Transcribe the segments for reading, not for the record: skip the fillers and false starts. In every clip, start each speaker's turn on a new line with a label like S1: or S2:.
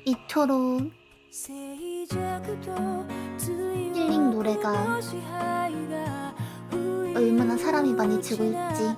S1: 이토록 힐링 노래가 얼마나 사람이 많이 죽을지.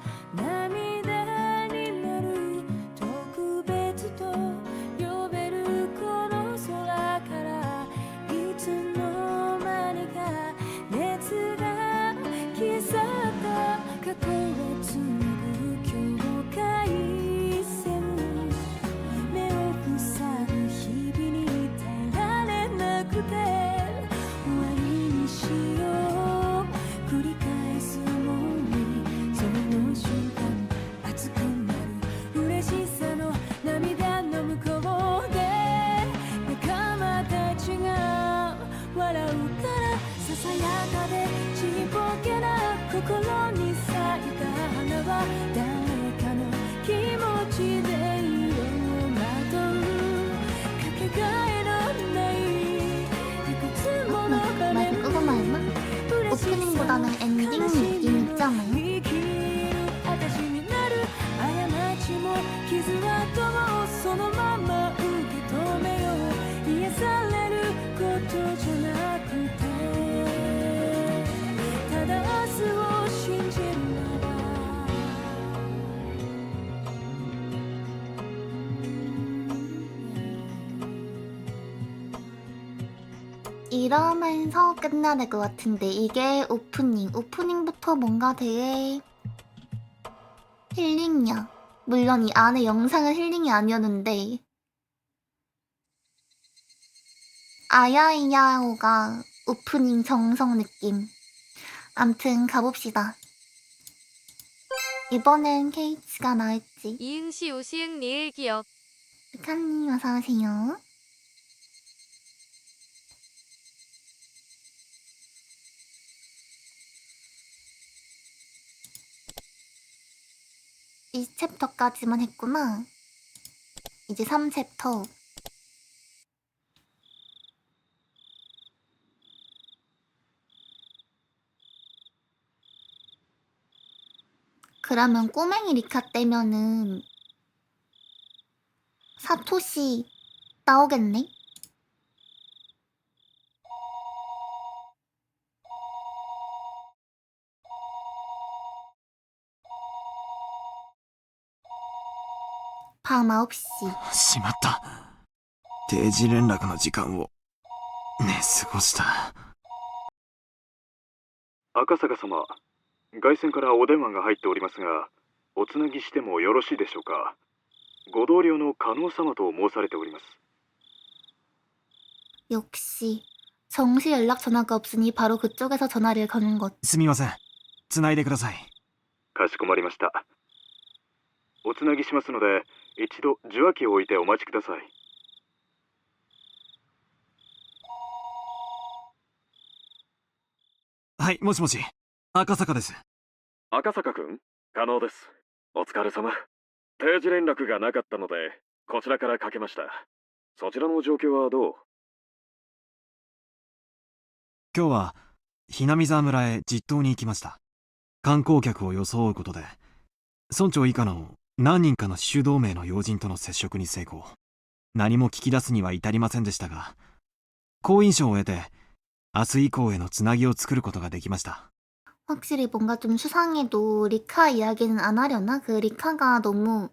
S1: 마이크 끄고 말나? 오프닝보다는 엔딩 느낌 있잖아요. 이러면서 끝나야 될 것 같은데, 이게 오프닝부터 뭔가 되게 힐링이야. 물론 이 안에 영상은 힐링이 아니었는데 아야이야오가 오프닝 정성 느낌. 암튼 가봅시다. 이번엔 케이츠가 나올지.
S2: 이응시 오시응 리을 기억.
S1: 스카님 어서오세요. 이 챕터까지만 했구나. 이제 3챕터. 그러면 꼬맹이 리카 떼면은 사토시 나오겠네? 밤 9시.
S3: しまった。定時連絡の時間を寝過ごした。
S4: 赤坂様、外線からお電話が入っておりますが、おつなぎしてもよろしいでしょうか。ご同僚の加納様と申されております。
S1: 역시 정시 연락 전화가 없으니 바로 그쪽에서 전화를 거는 것.
S3: すみません。つないでください。
S4: かしこまりました。おつなぎしますので、一度受話器を置いてお待ちください。
S3: はい、もしもし。赤坂です。
S4: 赤坂くん、加納です。お疲れ様。定時連絡がなかったので、こちらからかけました。そちらの状況はどう？
S3: 今日はひなみ沢村へ実島に行きました。観光客を装うことで村長以下の何人かの死守同盟の要人との接触に成功。何も聞き出すには至りませんでしたが、好印象を得て明日以降へのつなぎを作ることができました。
S1: 확실히 뭔가 좀 수상해도 리카 이야기는 안 하려나? 그 리카가 너무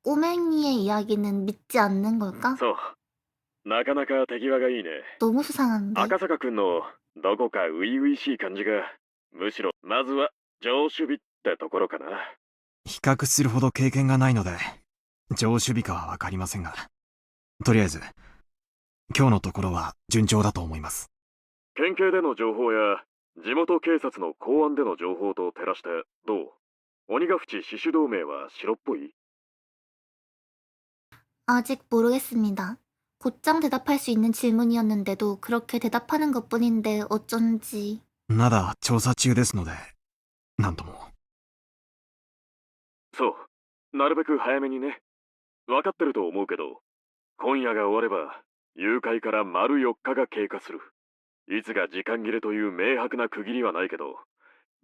S1: 꼬맹이의 이야기는 믿지 않는 걸까?
S4: そう。なかなか手際がいいね。
S1: 너무 수상한데.
S4: 赤坂くんのどこか初々しい感じが、むしろまずは上守備ってところかな。
S3: 比較するほど経験がないので上守備かは分かりませんが、とりあえず今日のところは順調だと思います。
S4: 県警での情報や地元警察の公安での情報と照らしてどう？鬼ヶ淵死守同盟は白っぽい？
S1: 아직 모르겠습니다. 곧장 대답할 수 있는 질문이었는데도 그렇게 대답하는 것뿐인데 어쩐지.
S3: まだ調査中ですのでなんとも。
S4: そう、なるべく早めにね。分かってると思うけど、今夜が終われば誘拐から丸4日が経過する。いつが時間切れという明白な区切りはないけど、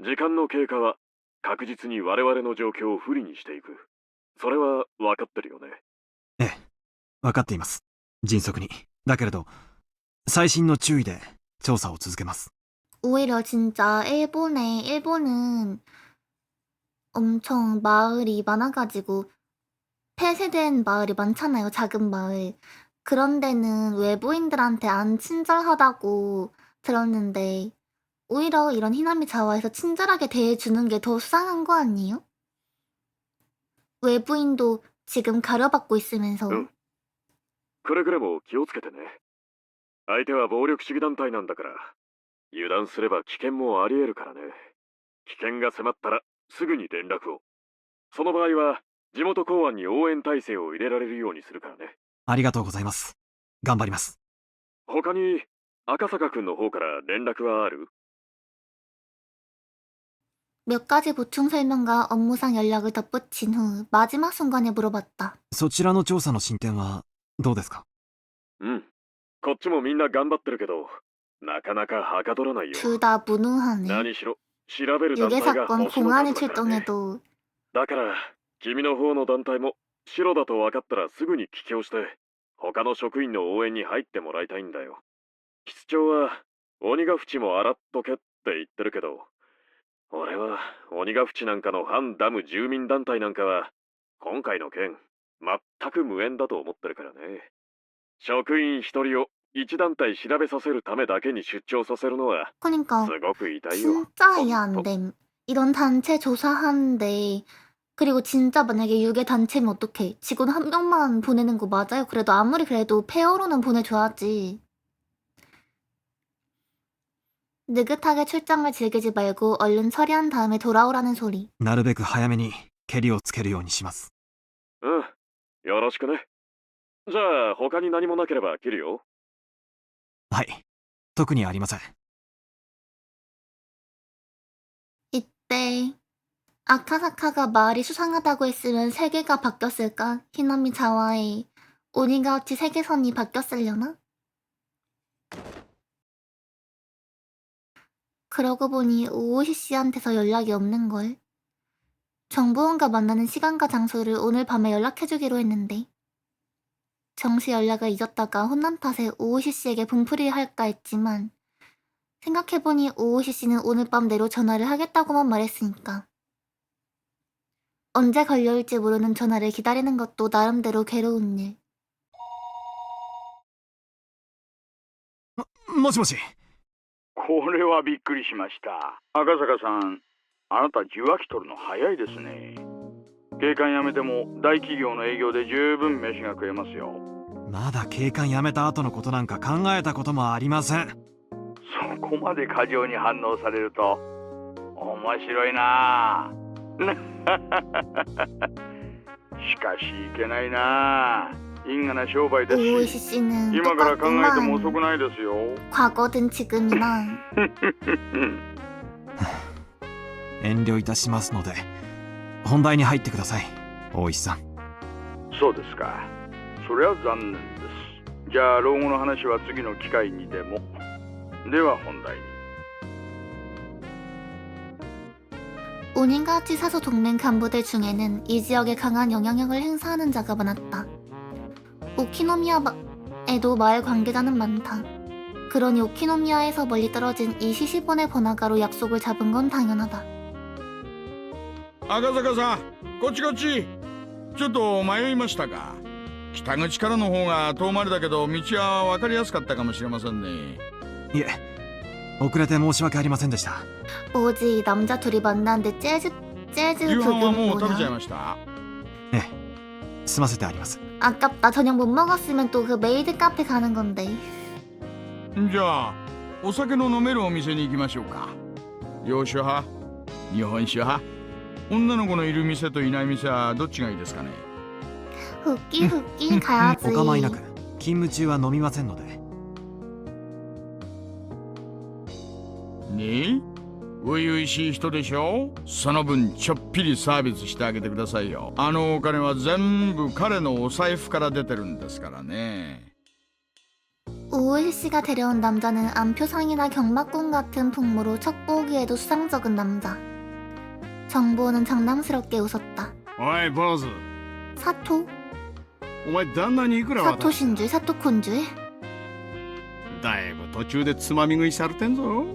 S4: 時間の経過は確実に我々の状況を不利にしていく。それは分かってるよね。
S3: ええ、分かっています。迅速に。だけれど細心の注意で調査を続けます。
S1: 오히려 진짜 일본은 엄청 마을이 많아가지고 폐쇄된 마을이 많잖아요. 작은 마을. 그런 데는 외부인들한테 안 친절하다고 들었는데 오히려 이런 히나미자와에서 친절하게 대해주는 게 더 수상한 거 아니에요? 외부인도 지금 가려받고 있으면서.
S4: うん。くれぐれも気をつけてね。相手は暴力主義団体なんだから、油断すれば危険もあり得るからね。危険が迫ったらすぐに連絡を。その場合は地元公安に応援体制を入れられるようにするからね。
S3: ありがとうございます。頑張ります。
S4: 他に赤坂くんの方から連絡はある？
S1: 몇 가지 보충 설명과 업무상 연락을 덧붙인 후 마지막 순간에 물어봤다.
S3: そちらの調査の進展はどうですか？
S4: うん。こっちもみんな頑張ってるけど、なかなかはかどらないよ。
S1: 둘 다 무능하네.
S4: 何しろ調べる団
S1: 유괴
S4: 体が
S1: 사건
S4: 星の
S1: 공안에
S4: 数だからね。
S1: 출동해도
S4: だから君の方の団体も白だと分かったらすぐに帰郷して他の職員の応援に入ってもらいたいんだよ。室長は鬼ヶ淵も洗っとけって言ってるけど、俺は鬼ヶ淵なんかの反ダム住民団体なんかは今回の件全く無縁だと思ってるからね。職員一人を一団体調べさせるためだけに出張させるのは
S1: 그러니까
S4: すごく痛いよ。
S1: 진짜 이해 안 됨. 이런 단체 조사하는데 그리고 진짜 만약에 유괴 단체면 어떡해. 직원 한 명만 보내는 거 맞아요? 그래도 아무리 그래도 페어로는 보내줘야지. 느긋하게 출장을 즐기지 말고 얼른 처리한 다음에 돌아오라는 소리.
S3: なるべく早めにケリをつけるようにします。
S4: うん、よろしくね。じゃあ他に何もなければ切るよ。
S3: はい、特にありません。
S1: 이때 아카사카가 말이 수상하다고 했으면 세계가 바뀌었을까? 히나미 자와의 오니가우치 세계선이 바뀌었으려나? 그러고 보니 오오시 씨한테서 연락이 없는걸. 정보원과 만나는 시간과 장소를 오늘 밤에 연락해주기로 했는데 정시 연락을 잊었다가 혼난 탓에 오오시 씨에게 분풀이를 할까 했지만 생각해보니 오오시 씨는 오늘 밤 내로 전화를 하겠다고만 말했으니까 언제 걸려올지 모르는 전화를 기다리는 것도 나름대로 괴로운 일.
S3: もしもし。
S5: これはびっくりしました。赤坂さん、あなた受話器取るの早いですね。警官辞めても大企業の営業で十分飯が食えますよ。
S3: まだ警官辞めた後のことなんか考えたこともありません。
S5: そこまで過剰に反応されると面白いなあ。しかしいけないなあ。因果な商売です
S1: 오오시
S5: し、
S1: 씨는
S5: 今から考えても遅
S1: 똑같구만.
S5: くないですよ。
S1: 과거든 지금이나.
S3: 遠慮いたしますので本題に入ってください、大石さん。
S5: そうですか。それは残念です。じゃあ老後の話は次の機会にでも。では本題に。
S1: 오닌가우치 사소 동맹 간부들 중에는 이 지역에 강한 영향력을 행사하는 자가 많았다. 오키노미야에도 마을 관계자는 많다. 그러니 오키노미야에서 멀리 떨어진 이 시시본의 번화가로 약속을 잡은 건 당연하다.
S6: 赤坂さん、こっちこっち。ちょっと迷いましたか。北口からの方が遠回りだけど道は分かりやすかったかもしれませんね。
S3: いえ、遅れて申し訳ありませんでした。
S1: 뭐지 남자 둘이 만났는데 재즈
S6: 夕飯はもう
S1: 그게
S6: 食べちゃい
S1: 뭐냐.
S6: ました。
S3: ええ、済ませてあります。
S1: 아깝다. 저녁 못 먹었으면 또 그 메이드 카페 가는 건데.
S6: じゃあお酒の飲めるお店に行きましょうか。洋酒派、日本酒派、女の子のいる店といない店はどっちがいいですかね。
S1: 훅기 가야지.
S3: お構いなく、勤務中は飲みませんので。
S6: ねえ、初々しい人でしょ。その分ちょっぴりサービスしてあげてくださいよ。あのお金は全部彼のお財布から出てるんですからね。
S1: 오오시 씨가 데려온 남자는 안표상이나 경마꾼 같은 풍모로 척 보기에도 수상쩍은 남자. 정보는 장난스럽게 웃었다.
S6: おい坊主、
S1: 사토?
S7: お前旦那にいくら渡した？
S1: 사토신줄, 사토콘줄.
S7: だいぶ途中でつまみ食いされてんぞ。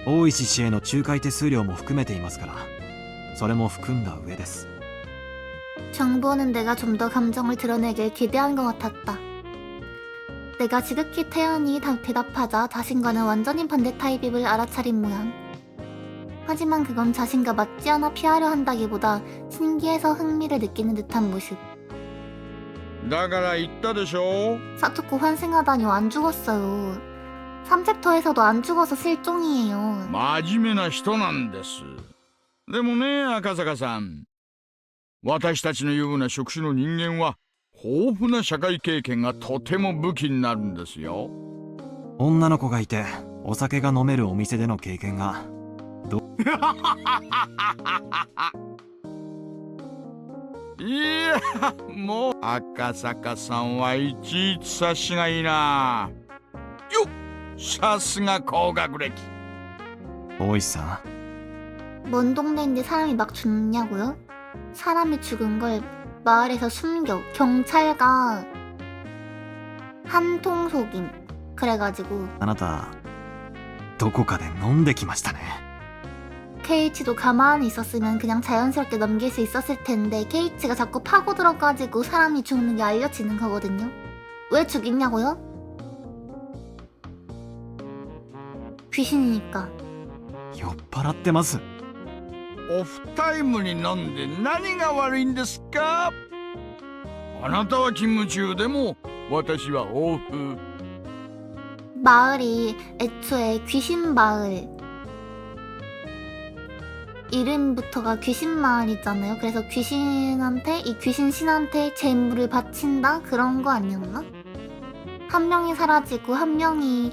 S3: 大石氏への仲介手数料も含めていますから、それも含んだ上です。
S1: 정보는 내가 좀 더 감정을 드러내길 기대한 것 같았다. 내가 지극히 태연히 대답하자 자신과는 완전히 반대 타입임을 알아차린 모양. 하지만 그건 자신과 맞지 않아 피하려 한다기보다 신기해서 흥미를 느끼는 듯한 모습.
S6: だから言ったでしょ。
S1: 사토코 환생하다니 안 죽었어요. 3챕터에서도 안 죽어서 실종이에요.
S6: 真面目な人なんです。でもね、赤坂さん、私たちのような職種の人間は豊富な社会経験がとても武器になるんですよ。
S3: 女の子がいてお酒が飲めるお店での経験が
S6: いや、もう赤坂さんはいちいち察しがいいな。よっ、さすが高学歴。
S3: 大石さん、
S1: 먼 동네인데 사람이 막 죽냐고요? 사람이 죽은 걸 마을에서 숨겨. 경찰가 한통 속임. 그래가지고
S3: あなたどこかで飲んできましたね。
S1: 케이치도 가만히 있었으면 그냥 자연스럽게 넘길 수 있었을 텐데 케이치가 자꾸 파고 들어가지고 사람이 죽는 게 알려지는 거거든요. 왜 죽이냐고요? 귀신이니까.
S3: 酔っ払ってます。
S6: オフタイムに飲んで何が悪いんですか？あなたは勤務中でも私はオフ。
S1: 마을이 애초에 귀신 마을. 이름부터가 귀신 마을이잖아요. 그래서 귀신한테, 이 귀신 신한테 재물을 바친다? 그런 거 아니었나? 한 명이 사라지고 한 명이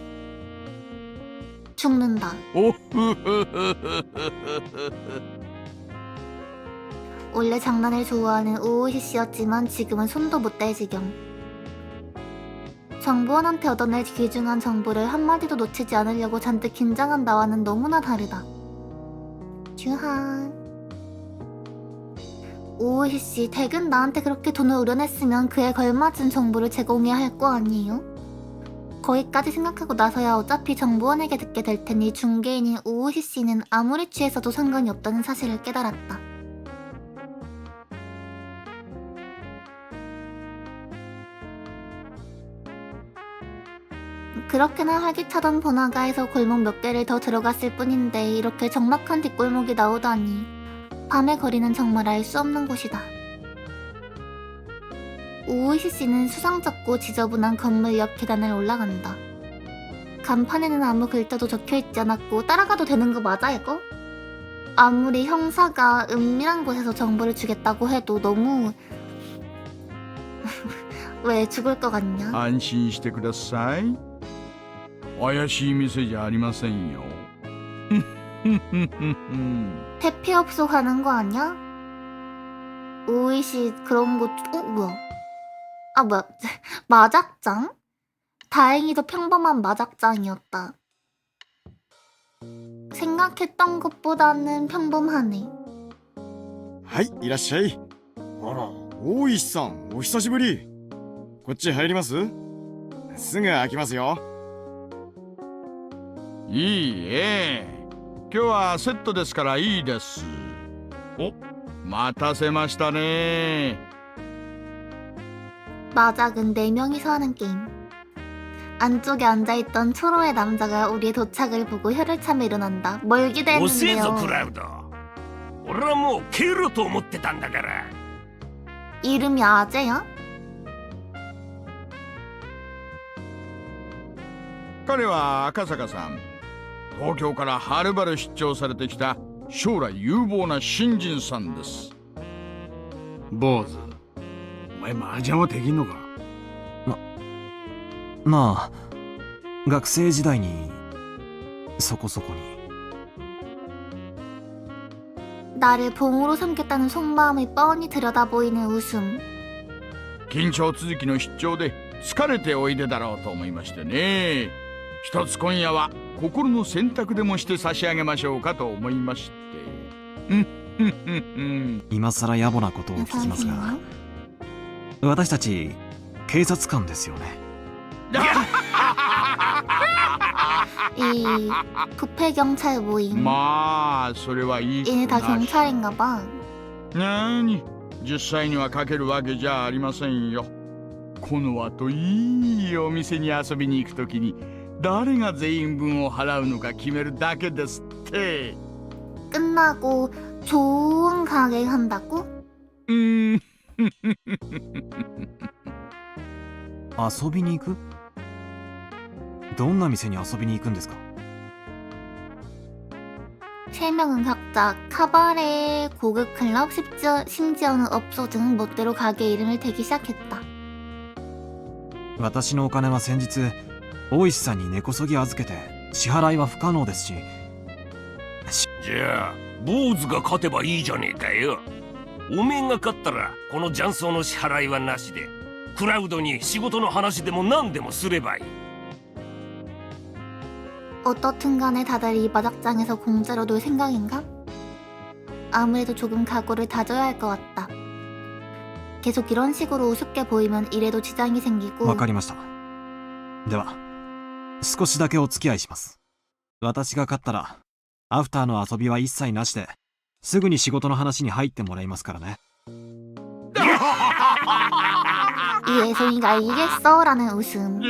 S1: 죽는다.
S6: オフ。
S1: 원래 장난을 좋아하는 오오시 씨였지만 지금은 손도 못 댈 지경. 정보원한테 얻어낼 귀중한 정보를 한마디도 놓치지 않으려고 잔뜩 긴장한 나와는 너무나 다르다. 주한. 오오시 씨, 댁은 나한테 그렇게 돈을 우려냈으면 그에 걸맞은 정보를 제공해야 할 거 아니에요? 거기까지 생각하고 나서야 어차피 정보원에게 듣게 될 테니 중개인인 오오시 씨는 아무리 취해서도 상관이 없다는 사실을 깨달았다. 그렇게나 활기차던 번화가에서 골목 몇 개를 더 들어갔을 뿐인데 이렇게 적막한 뒷골목이 나오다니 밤의 거리는 정말 알 수 없는 곳이다. 오이시 씨는 수상쩍고 지저분한 건물 옆 계단을 올라간다. 간판에는 아무 글자도 적혀있지 않았고 따라가도 되는 거 맞아 이거? 아무리 형사가 은밀한 곳에서 정보를 주겠다고 해도 너무 왜 죽을 것 같냐?
S6: 安心してください。怪しい店じゃありませんよ。
S1: 대피업소 가는 거 아니야? 오이시 그런 거 뭐야? 아 뭐야? 마작장? 다행히도 평범한 마작장이었다. 생각했던 것보다는 평범하네.
S7: はい、いらっしゃい。あら、大石さん、お久しぶり。こっち入ります？すぐ開きますよ。
S6: いいえ。今日はセットですからいいです。お、待たせましたね。
S1: 마작은 4명이서 하는 게임. 안쪽에 앉아있던 초로의 남자가 우리의 도착을 보고 혀를 차며 일어난다. 뭘
S8: 遅えぞク
S1: 기대했는데요.
S8: ラウド。俺はもう消えろと思ってたんだから。
S1: 이름이 아재야?
S6: 彼は赤坂さん。東京からはるばる出張されてきた将来有望な新人さんです。
S7: 坊主、お前麻雀はできんのか？
S3: まあ学生時代にそこそこに。
S1: 나를 봉으로 삼겠다는 속마음을 뻔히 들여다보이는 웃음.
S6: 緊張続きの出張で疲れておいでだろうと思いましてね。一つ今夜は心の選択でもして差し上げましょうかと思いまして。
S3: 今さら野暮なことを聞きますが、
S1: 어서오세요.
S3: 私たち警察官ですよね。
S1: 이 부패 경찰 모임.
S6: まあそれはいい
S1: 얘네 다
S6: ことなし
S1: 경찰인가 봐.
S6: なに実際にはかけるわけじゃありませんよ。この後いいお店に遊びに行くときに誰が全員分を払うのか決めるだけですって。
S1: 끝나고 좋은 가게 한다고?
S6: うーん
S3: 遊びに行く？どんな店に遊びに行くんですか？
S1: 세 명은 각자 카바레, 고급 클럽, 심지어는 업소 등 멋대로 가게 이름을 대기 시작했다.
S3: 私のお金は先日大石さんに根こそぎ預けて支払いは不可能ですし、
S8: じゃあ坊主が勝てばいいじゃねえかよ。おめえが勝ったらこの雀荘の支払いはなしでクラウドに仕事の話でも何でもすればいい。
S1: 어떻든 간에 다들 이 마작장에서 공짜로 놀 생각인가? 아무래도 조금 각오를 다져야 할 것 같다. 계속 이런 식으로 우습게 보이면 일에도 지장이 생기고.
S3: わかりました。では少しだけお付き合いします。私が勝ったらアフターの遊びは一切なしですぐに仕事の話に入ってもらいますからね。
S1: 이 애송이가 이기겠어? 라는 웃음.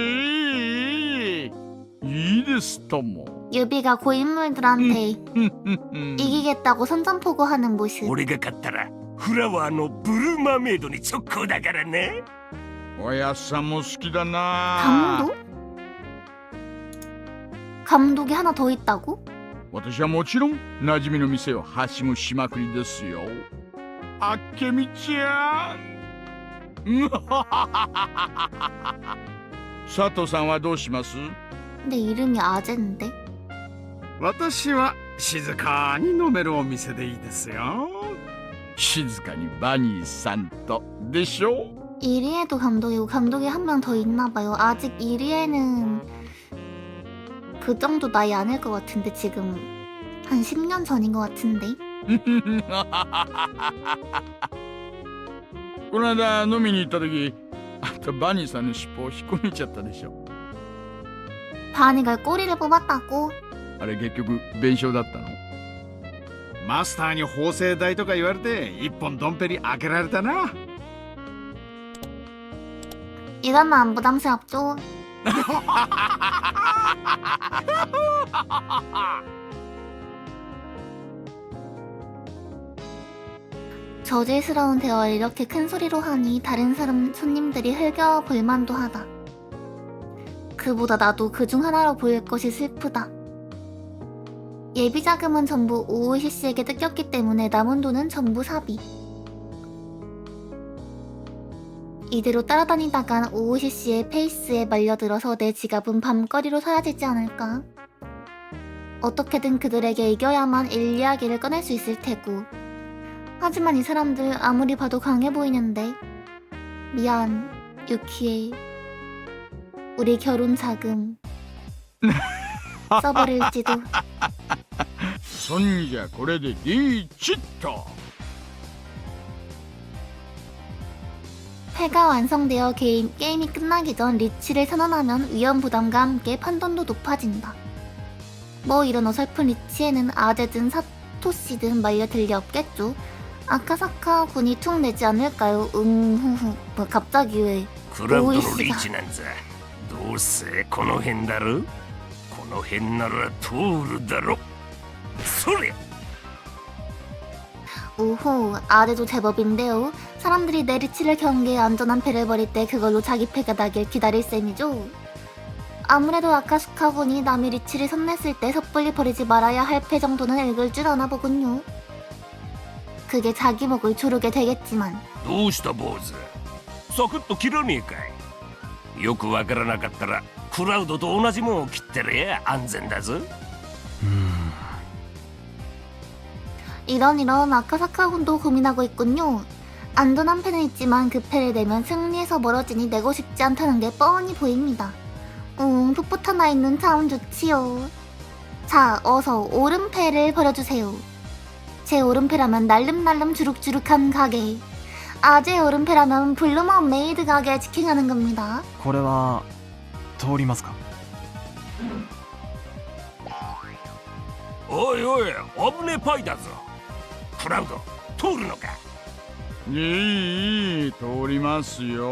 S6: いいですとも。
S1: 유비가 고인물들한테 이기겠다고 선전포고하는 모습.
S8: 俺が勝ったらフラワーのブルーマーメイドに直行だからね。
S6: おやっさんも好きだな。
S1: 감독? 감독이 하나 더 있다고?
S6: 私はもちろん馴染みの店をはしごしまくりですよ。あっけみちゃん。佐藤さんはどうします？
S1: 근데 이름이 아재인데?
S7: 私は静かに飲めるお店でいいですよ。
S6: 静かにバニーさんとでしょ。
S1: 1위에도 감독이고 감독이 한 명 더 있나봐요. 아직 1위에는 그 정도 나이 아닐 것 같은데 지금 한 10년 전인 것 같은데.
S6: この間飲みに行った時あんたバニーさんの尻尾を引っこ抜いちゃったでしょ。
S1: 바니가 꼬리를 뽑았다고?
S6: あれ結局弁償だったの？
S7: マスターに縫製代とか言われて一本ドンペリ開けられたな。
S1: 이러면 안 부담스럽죠? 저질스러운 대화를 이렇게 큰 소리로 하니 다른 사람 손님들이 흘겨 볼만도 하다. 그보다 나도 그중 하나로 보일 것이 슬프다. 예비 자금은 전부 오우시 씨에게 뜯겼기 때문에 남은 돈은 전부 사비. 이대로 따라다니다간 오우시 씨의 페이스에 말려들어서 내 지갑은 밤거리로 사라지지 않을까. 어떻게든 그들에게 이겨야만 이야기를 꺼낼 수 있을 테고. 하지만 이 사람들 아무리 봐도 강해 보이는데. 미안, 유키에. 우리 결혼 자금 써버릴지도.
S6: そんじゃこれでリーチッと。
S1: 패가 완성되어 게임이 끝나기 전 리치를 선언하면 위험 부담과 함께 판돈도 높아진다. 뭐 이런 어설픈 리치에는 아재든 사토씨든 말려들 리 없겠죠. 아카사카 군이 툭 내지 않을까요? 후후. 뭐 갑자기 왜
S8: クラウドのリーチなんざどうせこの辺だろ。この辺なら通るだろ。それ
S1: 오호, 아재도 제법인데요. 사람들이 내 리치를 경계해 안전한 패를 벌일 때 그걸로 자기 패가 나길 기다릴 셈이죠. 아무래도 아카스카군이 남의 리치를 선냈을 때 섣불리 버리지 말아야 할 패 정도는 읽을 줄 아나 보군요. 그게 자기 목을 조르게 되겠지만.
S8: どうした坊主。サクッと切らねえかい。よくわからなかったらクラウドと同じもんを切ってりゃ安全だぞ。
S1: 이런 아카사카군도 고민하고 있군요. 안전한 패는 있지만 그 패를 내면 승리에서 멀어지니 내고 싶지 않다는 게 뻔히 보입니다. 풋풋 하나 있는 참 좋지요. 자, 어서 오른패를 버려주세요. 제 오른패라면 날름날름 주룩주룩한 가게. 아재 오른패라면 블루먼 메이드 가게 지킹하는 겁니다.
S3: これは通りますか？
S8: おいおい危ねえパイだぞ。クラウド通るのか？
S6: いい通りますよ。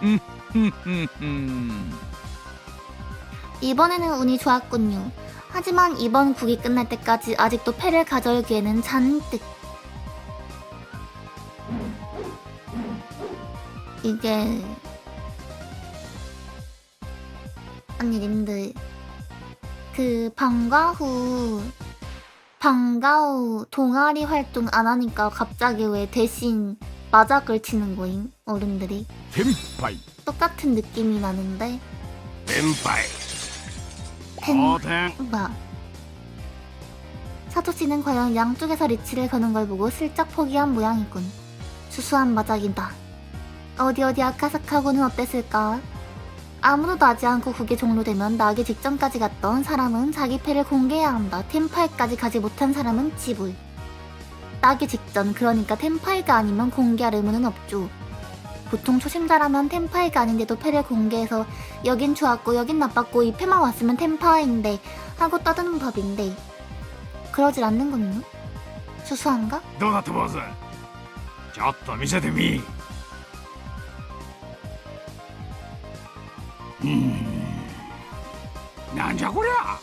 S6: うんふんふんふん。
S1: 이번에는 운이 좋았군요. 하지만 이번 국이 끝날 때까지 아직도 패를 가져올 기회는 잔뜩. 이게 아니 님들 그 방과 후 동아리 활동 안 하니까 갑자기 왜 대신 마작을 치는 거임 어른들이
S6: 天敗
S1: 똑같은 느낌이 나는데
S8: 連敗。
S7: 当店
S1: 뭐야 사토씨는 과연 양쪽에서 리치를 거는 걸 보고 슬쩍 포기한 모양이군. 수수한 마작이다. 어디 아카사카고는 어땠을까? 아무도 나지 않고 국이 종료되면 나기 직전까지 갔던 사람은 자기 패를 공개해야 한다. 템파이까지 가지 못한 사람은 지불. 나기 직전, 그러니까 템파이가 아니면 공개할 의무는 없죠. 보통 초심자라면 템파이가 아닌데도 패를 공개해서 여긴 좋았고 여긴 나빴고 이 패만 왔으면 템파이인데 하고 떠드는 법인데 그러질 않는군요. 수수한가?
S7: どうだって坊主ちょっと見せてみなんじゃこりゃ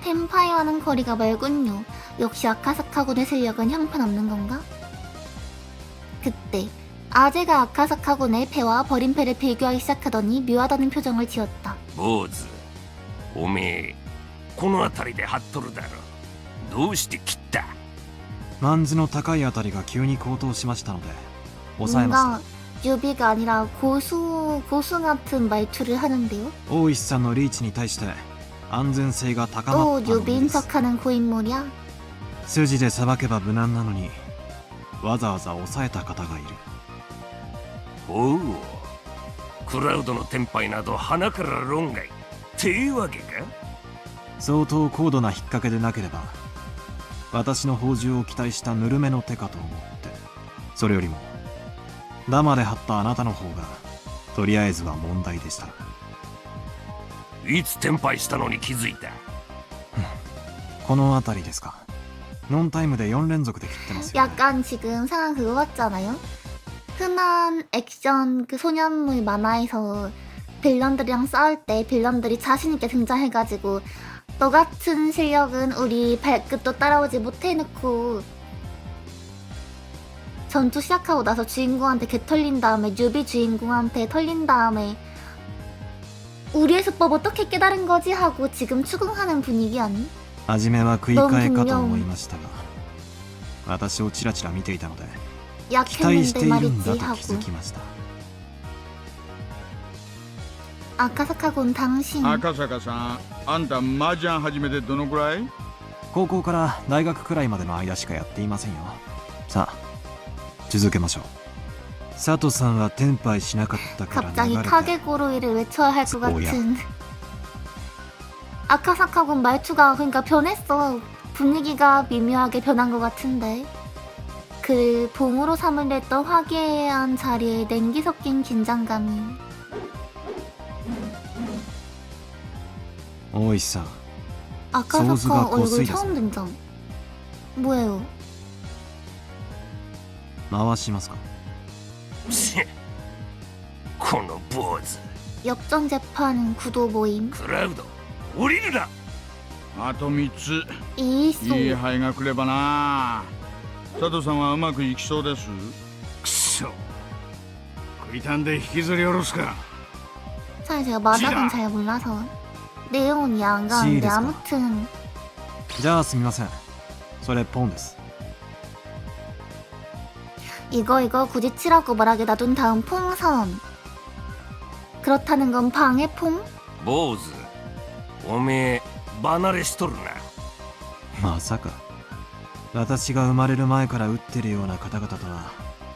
S1: 템파이와는 거리가 멀군요. 역시 아카사카군의 실력은 형편없는 건가? 그때 아재가 아카사카군의 패와 버린 패를 비교하기 시작하더니 묘하다는 표정을 지었다.
S8: 坊主おめえこの辺りで張っとるだろ。どうして切った？
S3: マンズの高いあたりが急に高騰しましたので抑えま
S1: 뭔가 유비가 아니라 고수 같은 말투를 하는데요.
S3: した大石さんのリーチに対して安全性が高ま
S1: 또
S3: ったの
S1: 유비인
S3: です
S1: 척하는 고인물이야.
S3: 筋でさばけば無難なのにわざわざ抑えた方がいる。
S8: おうクラウドのテンパイなど鼻から論外っていうわけか？
S3: 相当高度な引っ掛けでなければ私の宝珠を期待したぬるめの手かと思って。それよりもダマで張ったあなたの方がとりあえずは問題でした。
S8: いつテンパイしたのに気づいた？
S3: この辺りですか。ノンタイムで4連続で切ってますよ、ね。
S1: 약간 지금 상황 그거 같잖아요. 흔한 액션 그 소년물 만화에서 빌런들이랑 싸울 때 빌런들이 자신있게 등장해가지고 너 같은 실력은 우리 발끝도 따라오지 못해 놓고 전투 시작하고 나서 주인공한테 개 털린 다음에 뉴비 주인공한테 털린 다음에 우리의 수법 어떻게 깨달은 거지 하고 지금 추궁하는 분위기 아니?
S3: 初めは食い替えかと思いましたが私をチラチラ見ていたので期待して
S1: 약했는데
S3: いるんだ
S1: 말이지
S3: と気
S1: 하고
S3: づきました。
S1: 아카사카군 당신
S6: 赤坂さん、あんた麻雀始めてどのくらい？
S3: 高校から大学くらいまでの間しかやっていませんよ。さあ続けましょう。佐藤さんはテンパイしなかったから
S1: 갑자기
S3: 流れて
S1: 카게고로이를 외쳐야 할 것
S3: 뭐야?
S1: 같은 아카사카군 말투가 그러니까 변했어. 분위기가 미묘하게 변한 것 같은데 그 봉으로 삼으려 했던 화기애애한 자리에 냉기 섞인 긴장감이
S3: 大石さん
S1: 아카사카
S3: 소스가
S1: 얼굴
S3: 거스이다.
S1: 처음 등장. 뭐예요?
S3: 回しますか。
S8: この坊主。
S1: 역전 재판 구도 모임
S8: クラウド降りるな。
S6: あと3つ
S1: 이소
S6: いい牌が来ればな。佐藤さんはうまくいきそうです。
S7: くそ食いたんで引きずり下ろすか
S1: 사실 제가 마작은 잘 몰라서 내용은 이해 안 가는데
S3: 시리즈가.
S1: 아무튼
S3: じゃあすみません。それポンです。
S1: 이거 굳이 치라고 말하게 놔둔 다음 퐁선 그렇다는 건 방해 퐁?
S8: 坊主おめえ離れしとるな。
S3: まさか私が生まれる前から打ってるような方々とは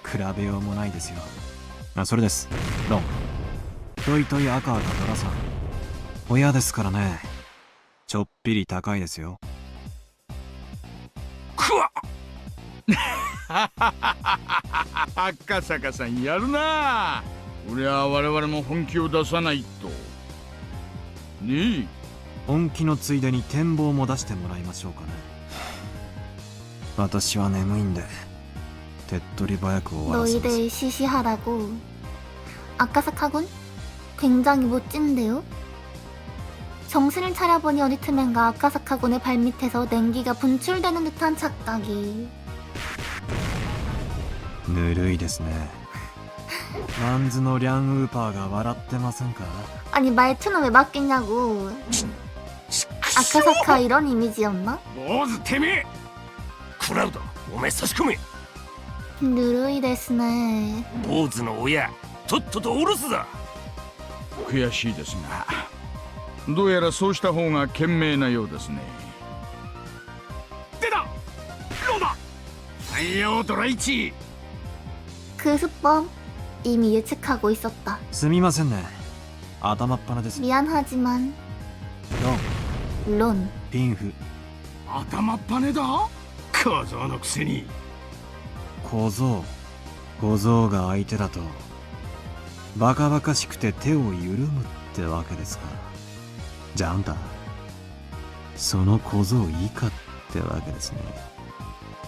S3: 比べようもないですよ。あ、それです。ロントイトイ赤赤ドラさん親ですからね。ちょっぴり高いですよ。
S8: くわっ
S6: 赤坂さんやるな。これは我々も本気を出さないとねえ。
S3: 本気のついでに展望も出してもらいましょうかね。私は眠いんで手っ取り早く終わらせます。
S1: 너희들 시시하라고. 아까사카군? 굉장히 멋진데요? 정신을 차려보니 어디트맨과 아카사카군의 발밑에서 냉기가 분출되는 듯한 착각이.
S3: ぬるいですね。マンズのリャンウーパーが笑ってませんか？
S1: 아니 말투는 왜 바뀌냐고. 아카사카 이런 이미지였나?
S8: 坊主てめえクラウドお前差し込め。
S1: 누르이 데스네.
S8: 坊主の親とっととおろすぞ。
S6: 悔しいですがどうやらそうした方が賢明なようですね。
S8: 出たローだ太陽ドラ1。
S1: 그 수법 이미 예측하고 있었다.
S3: すみませんね。頭っ鼻です。
S1: 미안하지만
S3: ロン、
S1: 론.
S3: ピンフ、
S8: 頭っぱねだ小僧のくせに。
S3: 小僧。小僧が相手だとバカバカしくて手を緩むってわけですか。じゃああんたその小僧以下ってわけですね。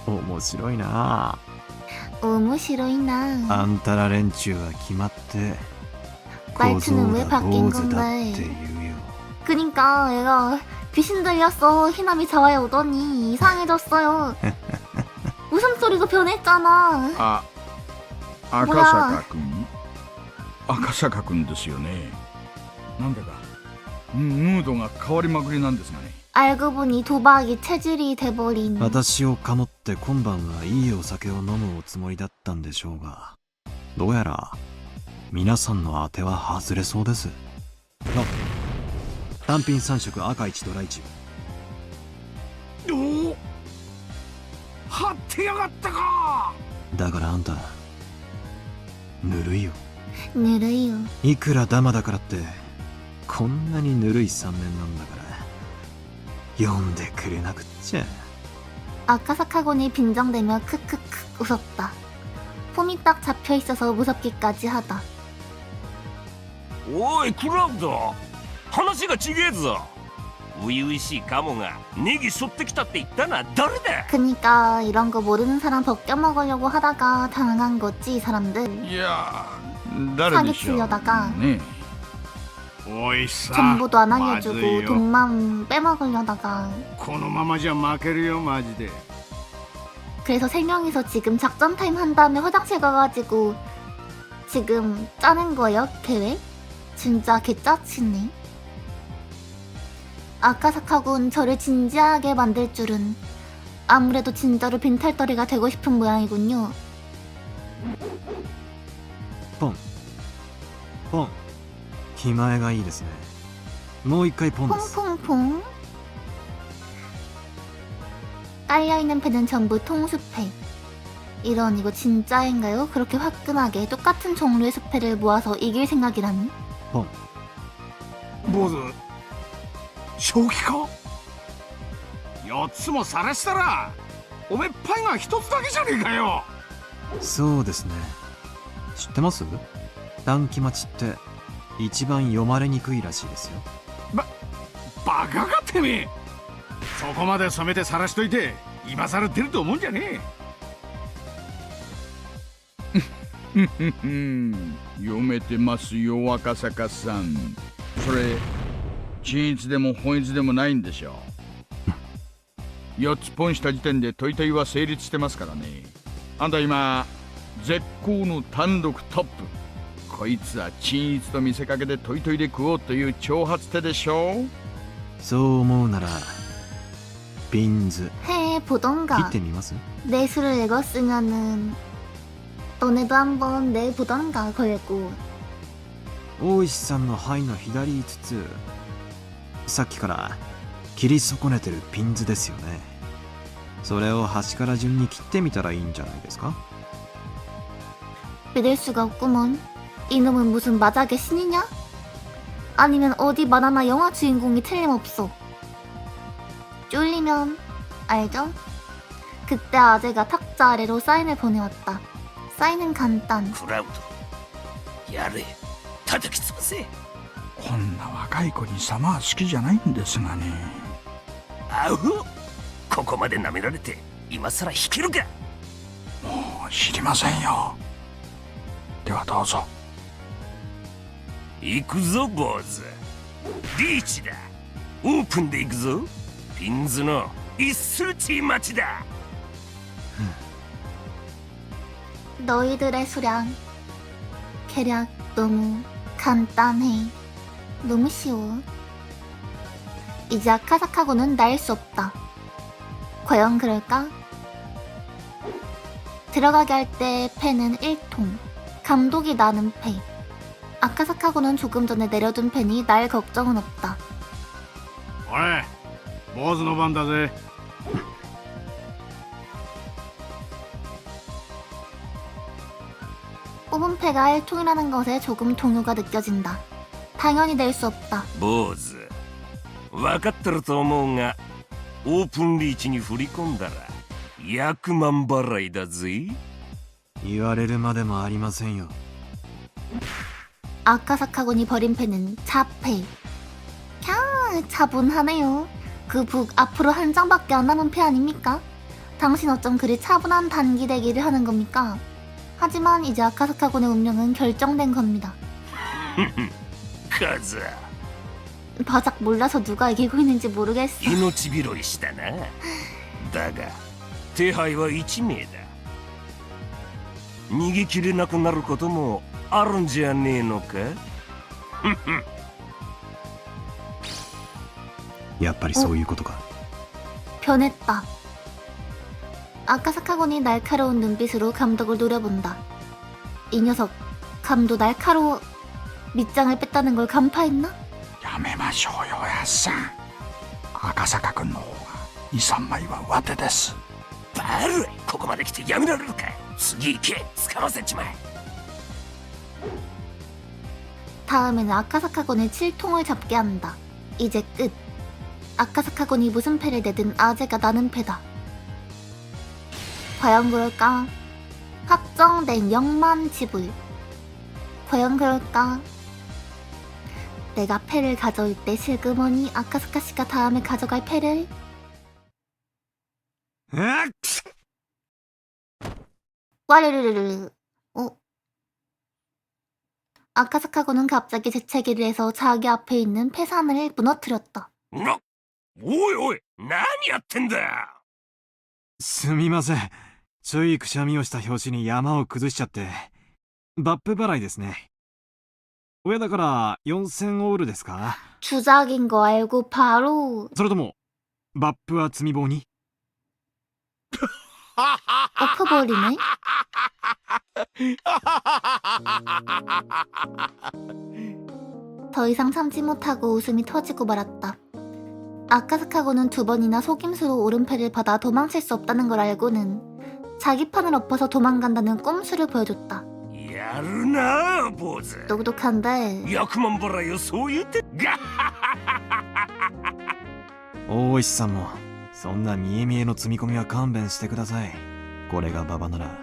S3: 面白いな。
S1: 오모시로이나.
S3: あんたら連中は決まって小
S1: 말투는
S3: 僧
S1: 왜
S3: が
S1: 바뀐
S3: 坊主だって言
S1: 건데.
S3: うよ。
S1: 그니까 얘가 귀신 들렸어. 희남이 자와에 오더니 이상해졌어요. 웃음소리가 변했잖아.
S6: あ、赤坂くん赤坂くんですよね。なんだかムードが変わりまくりなんですがね。
S1: 알고 보니 도박이 체질이 돼버린.
S3: 私をかもって今晩はいいお酒を飲むおつもりだったんでしょうが、どうやら皆さんの当ては外れそうです。単品3色赤1ドラ1。
S8: おお張ってやがったか。
S3: だからあんたぬるいよ。
S1: 느려요.
S3: いくらダマだからってこんなにぬるい3面なんだから読んでくれなくっちゃ。
S1: 아카사카곤이 빈정대며 크크크 웃었다. 폼이 딱 잡혀있어서 무섭기까지 하다.
S8: おいクラウド話が違えぞ。初々しいカモがネギ背負ってきたって言ったのは誰だ。
S1: 그니까 이런 거 모르는 사람 벗겨먹으려고 하다가 당한 거지 이 사람들.
S6: いや誰でしょう
S1: 사기치려다가
S6: ね。
S5: おいさ
S1: 정보도 안
S5: まずい
S1: 알려주고
S5: よ
S1: 돈만 빼먹으려다가.
S5: このままじゃ負けるよマジで。
S1: 그래서 세 명이서 지금 작전 타임 한 다음에 화장실 가가지고 지금 짜는 거예요 계획? 진짜 개짜치네. 아카사카군 저를 진지하게 만들 줄은. 아무래도 진짜로 빈탈터리가 되고 싶은 모양이군요.
S3: ポンポン。気前がいいですね。もう一回ポンです。
S1: 퐁퐁퐁. 깔려있는 패는 전부 통수패. 이런 이거 진짜인가요? 그렇게 화끈하게 똑같은 종류의 수패를 모아서 이길 생각이라니?
S3: ポン。
S5: 坊主正気か。4つも晒したらおめえパイが1つだけじゃねえかよ。
S3: そうですね。知ってます？短期待ちって一番読まれにくいらしいですよ。
S5: バカかてめえ。そこまで染めて晒しといて今更出ると思うんじゃねえ。
S6: 読めてますよ赤坂さん。それ均一でも本一でもないんでしょう。4つポンした時点でトイトイは成立してますからね。あんた今絶好の単独トップ。こいつは均一と見せかけてトイトイで食おうという挑発手でしょう。
S3: そう思うならピンズ
S1: 해보던가.
S3: 切ってみます？
S1: 내수를 읽었으면은 너네도 한번 내보던가 걸고.
S3: 大石さんの牌の左5つ、さっきから切り損ねてるピンズですよね。それを端から順に切ってみたらいいんじゃないですか？
S1: 믿을 수가 없구먼. 이놈은 무슨 마작의 신이냐? 아니면 어디 만화나 영화 주인공이 틀림없어. 쫄리면 알죠? 그때 아재가 탁자 아래로 사인을 보내왔다. 사인은 간단.
S8: クラウドやれ叩き潰せ
S6: こんな若い子に様は好きじゃないんですがね。
S8: アホここまで舐められて今さら弾けるか
S6: もう知りませんよ。ではどうぞ。
S8: 行くぞ坊主リーチだオープンで行くぞピンズのイスルチ待ちだ
S1: 너희들의 수량. 계략 너무 간단해. 너무 쉬워. 이제 아카사카고는 날 수 없다. 과연 그럴까? 들어가게 할 때 패는 1통. 감독이 나는 패. 아카사카고는 조금 전에 내려둔 펜이 날 걱정은 없다.
S7: おい坊主の番だぜ。
S1: 뽑은 패가 1통이라는 것에 조금 동요가 느껴진다. 당연히 낼 수 없다.
S8: 坊主分かってると思うがオープンリーチに振り込んだら100万払いだぜ
S3: 言われるまでもありませんよ。
S1: 아카사카곤이 버린 패는 자패. 캬, 차분하네요. 그 북 앞으로 한 장밖에 안 남은 패 아닙니까? 당신 어쩜 그리 차분한 단기 대기를 하는 겁니까? 하지만 이제 아카사카곤의 운명은 결정된 겁니다.
S8: カズ
S1: 바작 몰라서 누가 이기고 있는지 모르겠어.
S8: 命拾いしたなだが手配は1名だ逃げきれなくなることもあるんじゃねえのか
S3: やっぱりそういうことか。
S1: 변했다. 아카사카곤이 날카로운 눈빛으로 감독을 노려본다. 이 녀석, 감도 날카로워. 밑장을 뺐다는 걸 간파했나?
S6: やめましょうよやっさん。赤坂君の方が23枚は上手です。
S8: バルここまで来てやめられるか次行け掴ませちまえ
S1: 다음에는 아카사카곤의 7통을 잡게 한다. 이제 끝. 아카사카곤이 무슨 패를 내든 아재가 나는 패다. 과연 그럴까? 확정된 0만 지불. 과연 그럴까? 내가 패를 가져올 때 슬그머니 아카사카 씨가 다음에 가져갈 패를 와르르르르. 아카사카고는 갑자기 재채기를 해서 자기 앞에 있는 패산을 무너뜨렸다.
S8: なおいおい何やってんだ
S3: すみません。ちょいくしゃみをした拍子に山を崩しちゃって。バップ払いですね。親だから4000オールですか？
S1: 주작인 거 알고 바로
S3: それともバップは積み棒に？
S1: 엎어버리네. 더 이상 참지 못하고 웃음이 터지고 말았다. 아카사카고는 2번이나 속임수로 오른패를 받아 도망칠 수 없다는 걸 알고는 자기 판을 엎어서 도망간다는 꼼수를 보여줬다.
S8: やるな坊主
S1: 똑똑한데
S8: 100万払いをそう言ってガッ
S3: 大石さんもそんな見え見えの積み込みは勘弁してください。これが馬場なら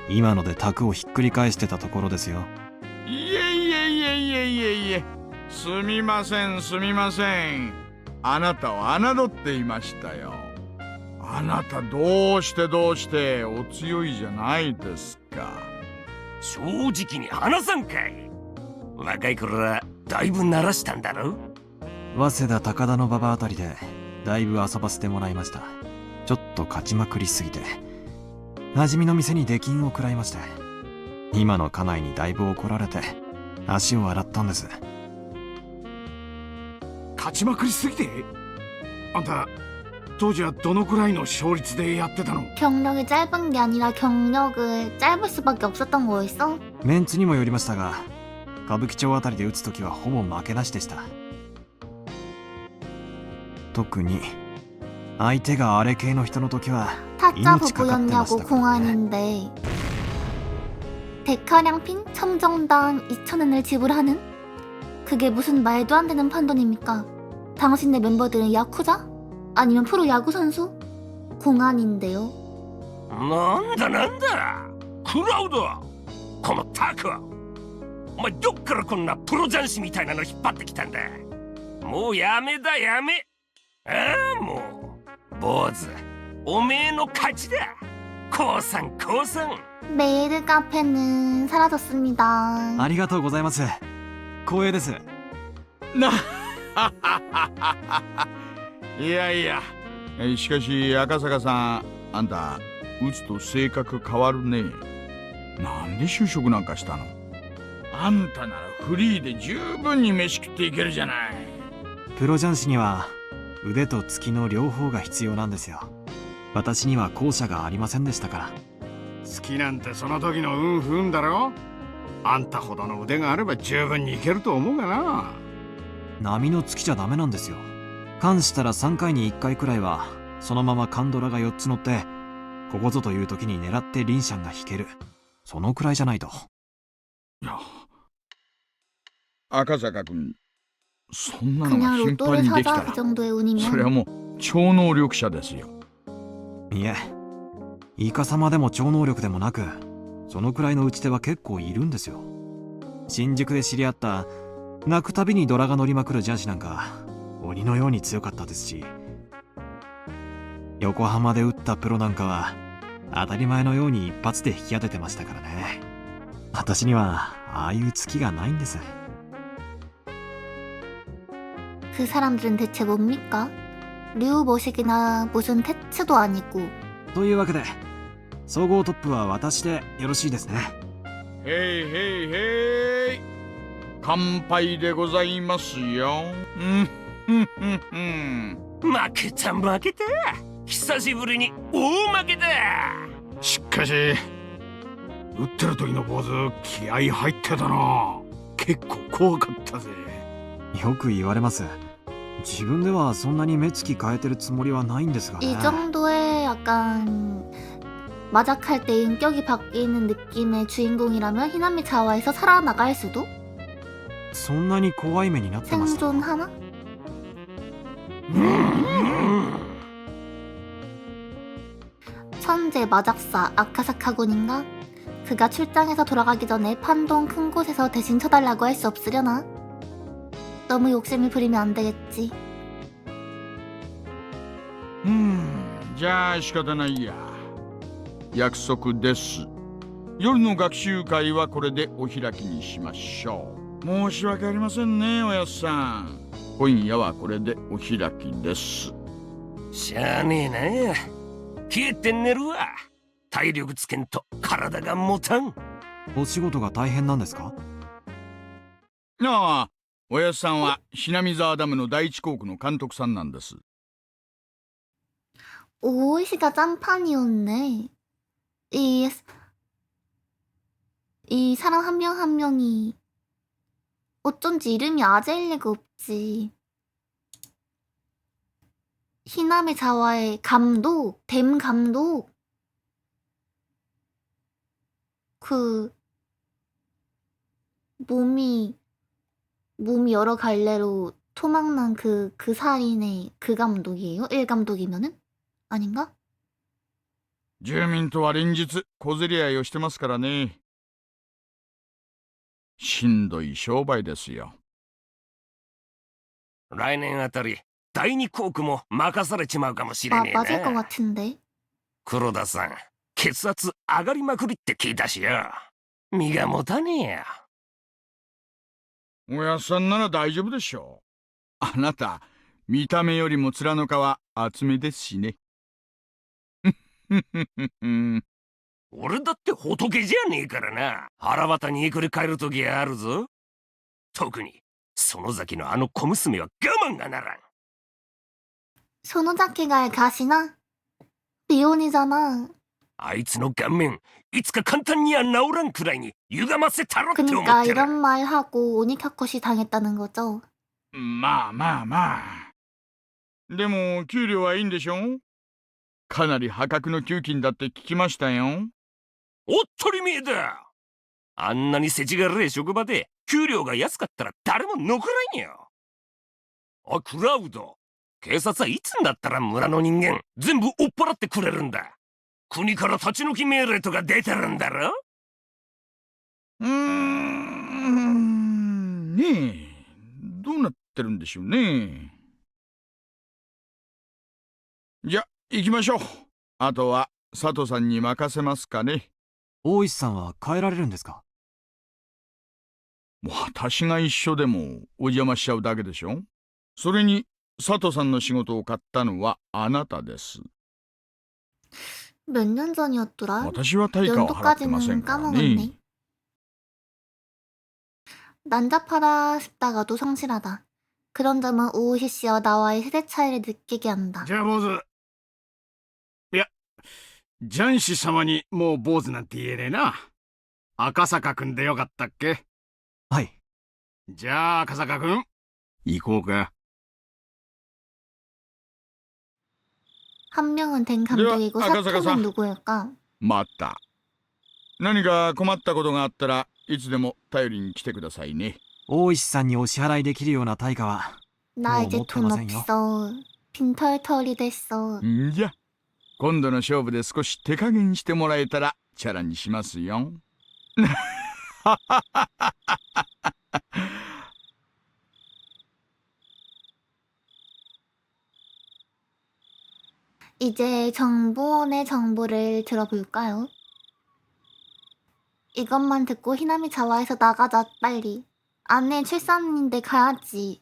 S3: 今ので卓をひっくり返してたところですよ。
S5: いえいえいえいえいえいえすみませんすみませんあなたを侮っていましたよあなたどうしてお強いじゃないですか
S8: 正直に話さんかい若い頃はだいぶ慣らしたんだろ
S3: 早稲田高田の馬場あたりでだいぶ遊ばせてもらいました。ちょっと勝ちまくりすぎて馴染みの店に出禁を食らいまして、今の家内にだいぶ怒られて足を洗ったんです。
S7: 勝ちまくりすぎて？あんた当時はどのくらいの勝率でやってたの？
S1: 경력이 짧은 게 아니라 경력을 짧을 수밖에 없었던 거였어?
S3: メンツにもよりましたが、歌舞伎町あたりで打つときはほぼ負けなしでした。特に相手があれ系の人の時は
S1: 타짜
S3: 命かかってまし
S1: 부부였냐고
S3: たからね。
S1: 공안인데 데카량핀 첨정당 2,000원을 지불하는? 그게 무슨 말도 안 되는 판돈입니까? 당신네 멤버들은 야쿠자? 아니면 프로 야구 선수? 공안인데요.
S8: なんだなんだクラウド、このタク、お前どっからこんなプロ雀士みたいなの引っ張ってきたんだ。もうやめだやめ。ああもう坊主、おめえの勝ちだ。降参降参。
S1: 메일 카페는 사라졌습니다.
S3: ありがとうございます。光栄です。
S5: な、いやいや、しかし赤坂さん、あんた打つと性格変わるね。なんで就職なんかしたの？あんたならフリーで十分に飯食っていけるじゃない。
S3: プロ雀士には腕と月の両方が必要なんですよ。私には後者がありませんでしたから。
S7: 好きなんてその時の運不運だろ。あんたほどの腕があれば十分にいけると思うがな。
S3: 波の月じゃダメなんですよ。関したら3回に1回くらいはそのままカンドラが4つ乗ってここぞという時に狙ってリンシャンが引ける、そのくらいじゃないと。
S5: いや、赤坂君、そんなの
S1: 그냥
S5: が頻
S1: 로또를
S5: 繁にできた
S1: 사자
S5: ら
S1: 그 정도의
S5: それは
S1: 운이면
S5: もう超能力者ですよ。
S3: いえ、イカ様でも超能力でもなく、そのくらいの打ち手は結構いるんですよ。新宿で知り合った泣くたびにドラが乗りまくる雀士なんか鬼のように強かったですし、横浜で打ったプロなんかは当たり前のように一発で引き当ててましたからね。私にはああいう月がないんです。
S1: 그 사람들은 대체 뭡니까? 류머식이나 무슨 태츠도 아니고.
S3: というわけで総合トップは私でよろしいですね。
S5: へいへいへい、乾杯でございますよ。
S8: 負けた負けた、久しぶりに大負けだ。
S7: しかし打ってる時の坊主気合入ってたな。結構怖かったぜ。
S3: よく言われます。自分ではそんなに目つき変えてるつもりはないんですがね。
S1: 이 정도의 약간 마작할 때 인격이 바뀌는 느낌의 주인공이라면 히나미 자와에서 살아나갈 수도?
S3: そんなに怖い目になってました。
S1: 생존하나? 천재 마작사 아카사카군인가? 그가 출장해서 돌아가기 전에 판동 큰 곳에서 대신 쳐달라고 할 수 없으려나? 너무 욕심을 부리면 안 되겠지.
S5: じゃあ仕方ないや。約束です。夜の学習会はこれでお開きにしましょう。申し訳ありませんね、おやっさん。今夜はこれでお開きです。
S8: しゃあねえな、冷えて寝るわ。体力つけんと体が持たん。
S3: お仕事が大変なんですか？
S5: ああ、おやっさんはひなみ沢ダムの第一工区の監督さんなんです。
S1: 오이시가 짠판이었네. 이 사람 한 명 한 명이 어쩐지 이름이 아재일 리가 없지. 히나미 자와의 감독, 댐 감독. 그 몸이 여러 갈래로 토막난 그 살인의 그 감독이에요? 1 감독이면은? 아닌가?
S5: 住民とは連日小競り合いをしてますからね。しんどい商売ですよ。
S8: 来年あたり第二校区も任されちまうかもしれ
S1: 아,
S8: ねえ
S1: 맞을 것
S8: な。
S1: 같은데.
S8: 黒田さん、血圧上がりまくりって聞いたしよ。身が持たねえや。
S5: おやっさんなら大丈夫でしょう。あなた、見た目よりも面の皮厚めですしね。
S8: 俺だって仏じゃねえからな。腹渡にいくり返る時あるぞ。特に園崎のあの小娘は我慢がならん。
S1: 손오자키가 가시나? 비혼이잖아.
S8: あいつの顔面いつか簡単には治らんくらいに歪ませたろって思
S1: 그니까
S8: ってる。
S1: 이런 말 하고 오니카코시 당했다는 거죠.
S5: まあまあまあ。でも給料はいいんでしょ？かなり破格の給金だって聞きましたよ。
S8: おっとりめえだ。あんなに世知辛い職場で給料が安かったら誰も残らんよ。おいクラウド、警察はいつになったら村の人間全部追っ払ってくれるんだ。国から立ち退き命令とか出てるんだろ？
S5: ねえ、どうなってるんでしょうね。じゃ、行きましょう。あとは佐藤さんに任せますかね。
S3: 大石さんは帰られるんですか？
S5: 私が一緒でもお邪魔しちゃうだけでしょ。それに佐藤さんの仕事を買ったのはあなたです。
S1: 몇 년 전이었더라?
S5: 私は対価を払ってません
S1: 연도까지는
S5: からね。
S1: 까먹었네. 난잡하다 싶다가도 성실하다. 그런 점은 오우시 씨와 나와의 세대 차이를 느끼게 한다.
S6: じゃあ坊主。いや、ジャンシ様にもう坊主なんて言えねえな。赤坂くんでよかったっけ？
S3: はい。
S6: じゃあ赤坂くん、行こうか。
S1: 한 명은 된 감독이고 사토는 누구일까?
S5: また何か困ったことがあったらいつでも頼りに来てくださいね。
S3: 大石さんにお支払いできるような対価は
S1: 나 이제
S3: 못
S1: 돈
S3: 해보세요.
S1: 없어. 빈털털이 됐어.
S5: んじゃ、今度の勝負で少し手加減してもらえたらチャラにしますよ。
S1: 이제 정보원의 정보를 들어볼까요? 이것만 듣고 히나미 자와에서 나가자, 빨리. 안내 출산인데 가야지.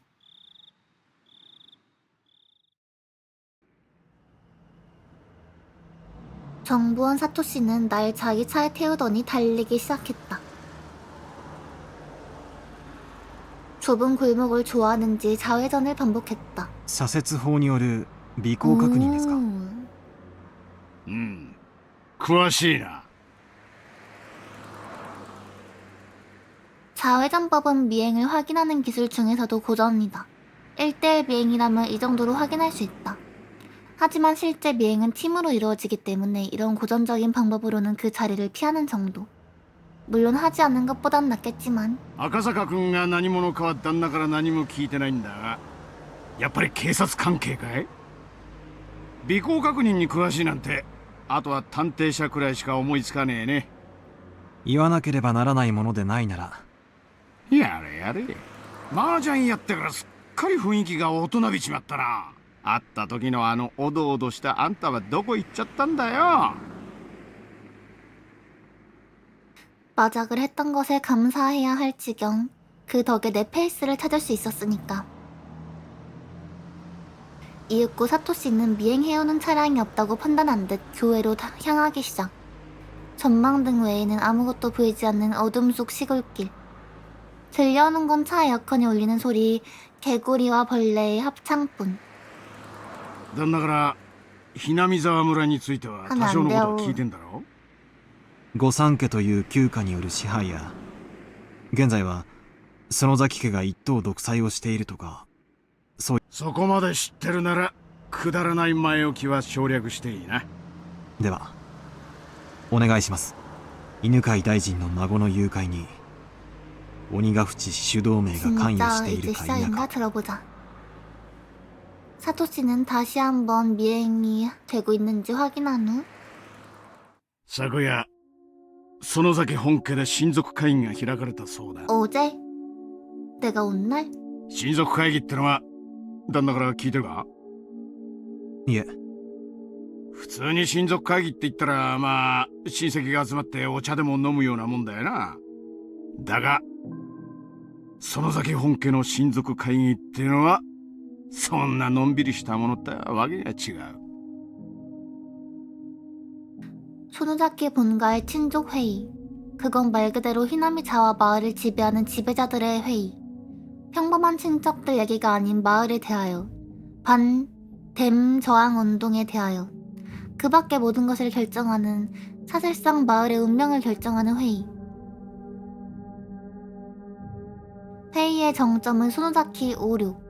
S1: 정보원 사토씨는 날 자기 차에 태우더니 달리기 시작했다. 좁은 골목을 좋아하는지 좌회전을 반복했다.
S3: 左折法による尾行確認ですか？
S6: 詳しいな。
S1: 좌회전법은 미행을 확인하는 기술 중에서도 고전이다. 1대1 미행이라면 이 정도로 확인할 수 있다. 하지만 실제 미행은 팀으로 이루어지기 때문에 이런 고전적인 방법으로는 그 자리를 피하는 정도. 물론 하지 않는 것보단 낫겠지만.
S6: 赤坂くんが何者かは旦那から何も聞いてないんだが、やっぱり警察関係かい？尾行確認に詳しいなんて、あとは探偵者くらいしか思いつかねえね。
S3: 言わなければならないものでないなら。
S6: やれやれ。麻雀やってからすっかり雰囲気が大人びちまったな。会った時のあのおどおどしたあんたはどこ行っちゃったんだよ。
S1: 마작을 했던 것에 감사해야 할 지경. 그 덕에 내 페이스를 찾을 수 있었으니까. 이윽고 사토씨는 미행해오는 차량이 없다고 판단한 듯 교회로 향하기 시작. 전망등 외에는 아무것도 보이지 않는 어둠 속 시골길. 들려오는 건 차 에어컨이 울리는 소리, 개구리와 벌레의 합창뿐.
S6: 旦那からひなみ沢村については多少のことは聞いてんだろ？
S3: 御三家という旧家による支配や、現在は園崎家が一党独裁をしているとか、
S6: そこまで知ってるならくだらない前置きは省略していいな。
S3: ではお願いします。犬飼大臣の孫の誘拐に鬼ヶ淵氏主導名が関与してい
S1: 진짜
S3: る
S1: 이제
S3: か否
S1: 시작인가
S3: か。
S1: 들어보자. 사토씨는 다시 한번 미행이 되고 있는지 확인한 후
S6: 昨夜園崎本家で親族会議が開かれたそうだ。
S1: 어제? 내가 온 날?
S6: 親族会議ってのは旦那から聞いてるか？
S3: いえ、
S6: 普通に親族会議って言ったらまあ親戚が集まってお茶でも飲むようなもんだよな。だが園崎本家の親族会議っていうのはそんなのんびりしたものってわけが違う。
S1: 손우자키 본가의 친족 회의. 그건 말 그대로 히나미자와 마을을 지배하는 지배자들의 회의. 평범한 친척들 얘기가 아닌 마을에 대하여. 댐 저항 운동에 대하여. 그 밖의 모든 것을 결정하는, 사실상 마을의 운명을 결정하는 회의. 회의의 정점은 손우자키 56.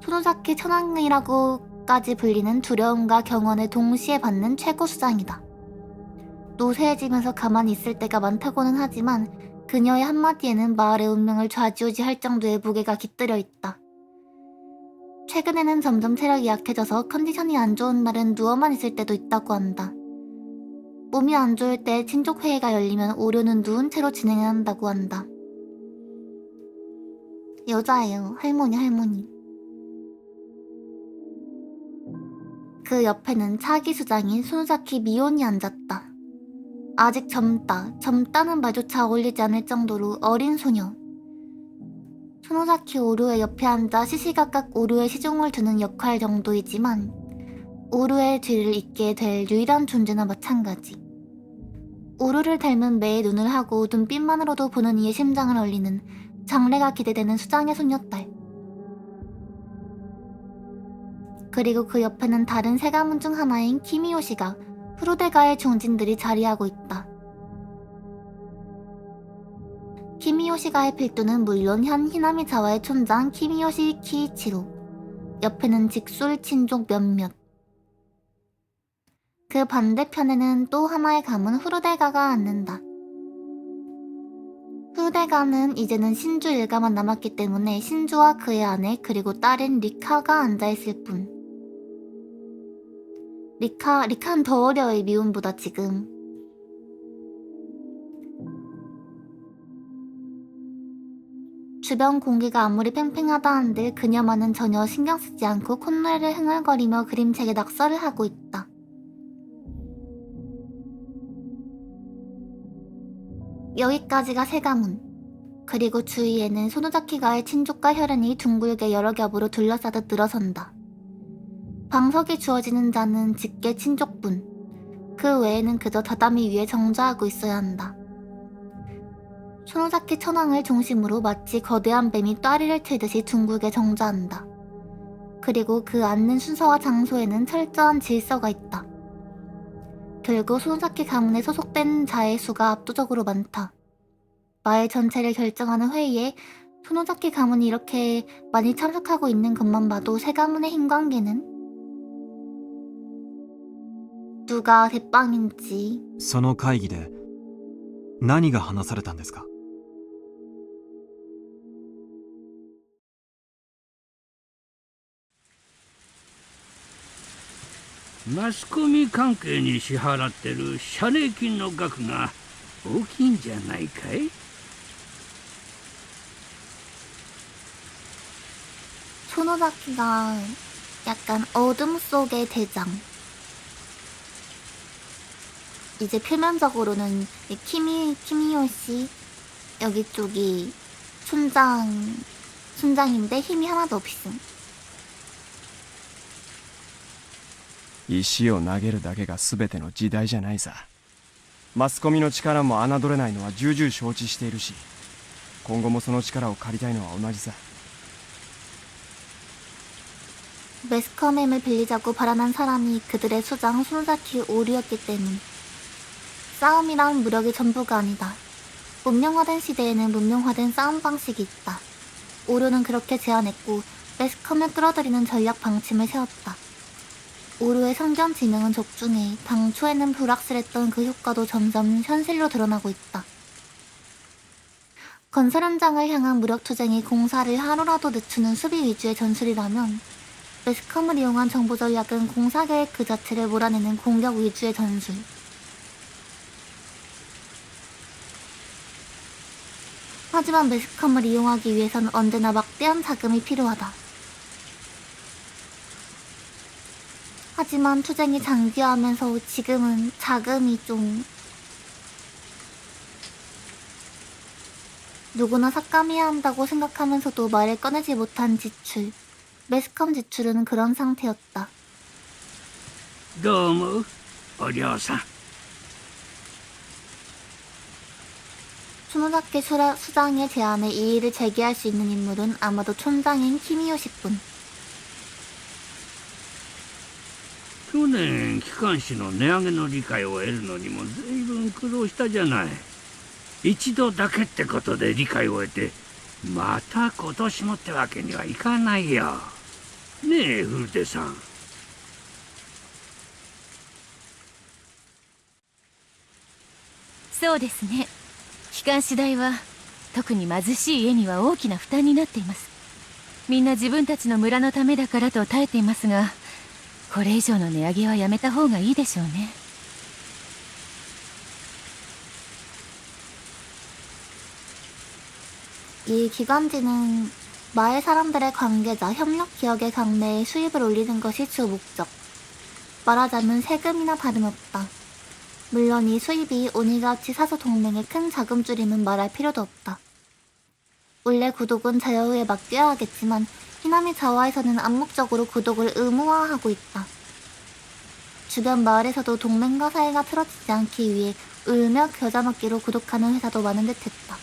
S1: 손우자키 천왕이라고까지 불리는 두려움과 경원을 동시에 받는 최고 수장이다. 노쇠해지면서 가만히 있을 때가 많다고는 하지만 그녀의 한마디에는 마을의 운명을 좌지우지할 정도의 무게가 깃들여 있다. 최근에는 점점 체력이 약해져서 컨디션이 안 좋은 날은 누워만 있을 때도 있다고 한다. 몸이 안 좋을 때 친족회의가 열리면 오류는 누운 채로 진행해야 한다고 한다. 여자예요. 할머니. 그 옆에는 차기 수장인 소노자키 미온이 앉았다. 아직 젊다는 말조차 어울리지 않을 정도로 어린 소녀. 소노자키 오루의 옆에 앉아 시시각각 오루의 시중을 두는 역할 정도이지만 오루의 뒤를 잇게 될 유일한 존재나 마찬가지. 오루를 닮은 매의 눈을 하고 눈빛만으로도 보는 이의 심장을 울리는 장래가 기대되는 수장의 손녀딸. 그리고 그 옆에는 다른 세 가문 중 하나인 키미요시가 후르데가의 중진들이 자리하고 있다. 키미요시가의 필두는 물론 현 히나미자와의 촌장 키미요시 키이치로, 옆에는 직술 친족 몇몇. 그 반대편에는 또 하나의 가문 후르데가가 앉는다. 후르데가는 이제는 신주 일가만 남았기 때문에 신주와 그의 아내 그리고 딸인 리카가 앉아있을 뿐. 리카는 더 어려요, 미운보다 지금. 주변 공기가 아무리 팽팽하다 한들 그녀만은 전혀 신경 쓰지 않고 콧노래를 흥얼거리며 그림책에 낙서를 하고 있다. 여기까지가 세 가문. 그리고 주위에는 소노자키가의 친족과 혈연이 둥글게 여러 겹으로 둘러싸듯 늘어선다. 방석이 주어지는 자는 직계 친족분. 그 외에는 그저 다다미 위에 정좌하고 있어야 한다. 소노자키 천황을 중심으로 마치 거대한 뱀이 또아리를 틀듯이 둥글게 정좌한다. 그리고 그 앉는 순서와 장소에는 철저한 질서가 있다. 결국 소노자키 가문에 소속된 자의 수가 압도적으로 많다. 마을 전체를 결정하는 회의에 소노자키 가문이 이렇게 많이 참석하고 있는 것만 봐도 세 가문의 힘관계는 누가 대빵인지.
S3: その会議で何が話されたんですか？
S9: マスコミ関係に支払ってる謝礼金の額が大きいんじゃないかい？
S1: 소노자키가 약간 어둠 속의 대장. 이제 표면적으로는 이 키미요시 여기 쪽이 촌장인데 힘이 하나도 없음.
S7: 石を投げるだけが全ての時代じゃないさ。マスコミの力も侮れないのは重々承知しているし、今後もその力を借りたいのは同じさ。
S1: 매스컴엠을 빌리자고 발언한 사람이 그들의 수장 소노자키 오류였기 때문. 싸움이란 무력이 전부가 아니다. 문명화된 시대에는 문명화된 싸움 방식이 있다. 오류는 그렇게 제안했고 매스컴을 끌어들이는 전략 방침을 세웠다. 오류의 성견 지명은 적중해 당초에는 불확실했던 그 효과도 점점 현실로 드러나고 있다. 건설 현장을 향한 무력 투쟁이 공사를 하루라도 늦추는 수비 위주의 전술이라면 매스컴을 이용한 정보 전략은 공사 계획 그 자체를 몰아내는 공격 위주의 전술. 하지만 매스컴을 이용하기 위해선 언제나 막대한 자금이 필요하다. 하지만 투쟁이 장기화하면서 지금은 자금이 좀 누구나 삭감해야 한다고 생각하면서도 말을 꺼내지 못한 지출. 매스컴 지출은 그런 상태였다.
S9: どう思う？お嬢さん。
S1: 소노자키 수장의 제안에 이의를 제기할 수 있는 인물은 아마도 촌장인 키미요시뿐.
S9: 去年機関士の値上げの理解を得るのにも随分苦労したじゃない。一度だけってことで理解を得てまた今年もってわけにはいかないよ。ねえ古手さん。
S10: そうですね。機関士代は特に貧しい家には大きな負担になっています。みんな自分たちの村のためだからと耐えていますが、これ以上の値上げはやめた方がいいでしょうね。
S1: 이 기관지는 마을 사람들의 관계자, 협력 기업의 경매에 수입을 올리는 것이 주 목적. 말하자면 세금이나 다름없다. 물론 이 수입이 오니가치 사서 동맹의 큰 자금줄임은 말할 필요도 없다. 원래 구독은 자여우에 맡겨야 하겠지만 히나미 자와에서는 암묵적으로 구독을 의무화하고 있다. 주변 마을에서도 동맹과 사이가 틀어지지 않기 위해 울며 겨자 먹기로 구독하는 회사도 많은 듯했다.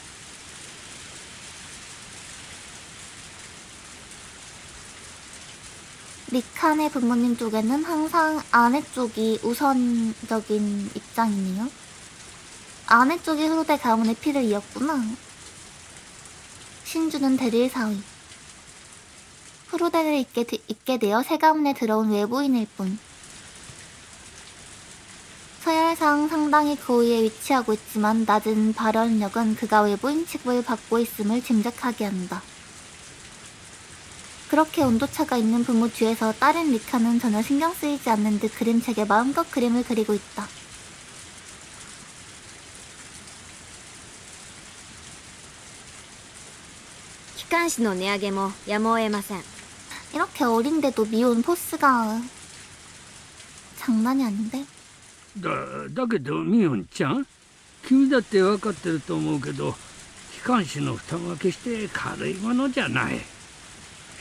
S1: 리칸의 부모님 쪽에는 항상 아내 쪽이 우선적인 입장이네요. 아내 쪽이 후르데 가문의 피를 이었구나. 신주는 대릴 사위. 후르데를 잇게 되어 새 가문에 들어온 외부인일 뿐. 서열상 상당히 고위에 위치하고 있지만 낮은 발언력은 그가 외부인 취급을 받고 있음을 짐작하게 한다. 그렇게 온도차가 있는 부모 뒤에서 딸인 리카는 전혀 신경 쓰이지 않는 듯 그림책에 마음껏 그림을 그리고 있다.
S11: 기관시の値上げもやむを得ません。
S1: 이렇게 어린데도 미혼 포스가 장난이 아닌데?
S9: だけどミオンちゃん、君だって分かってると思うけど、機関士の負担は決して軽いものじゃない。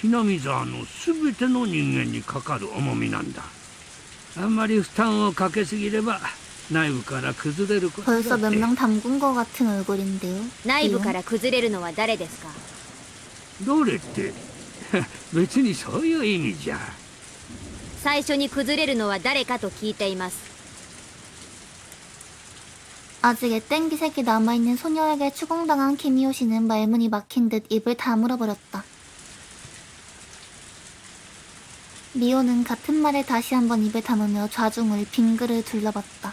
S9: ひなみ沢の全ての人間にかかる重みなんだ。あんまり負担をかけすぎれば内部から崩れることだって。
S1: 벌써 몇 명 담근 것 같은 얼굴인데요.
S11: 内部から崩れるのは誰ですか？
S9: どれって別にそういう意味じゃ。
S11: 最初に崩れるのは誰かと聞いています。
S1: 아직 땡기색이 남아있는 소녀에게 추궁당한 키미요시는 말문이 막힌 듯 입을 다물어버렸다. 미호는 같은 말에 다시 한번 입을 다물며 좌중을 빙그를 둘러봤다.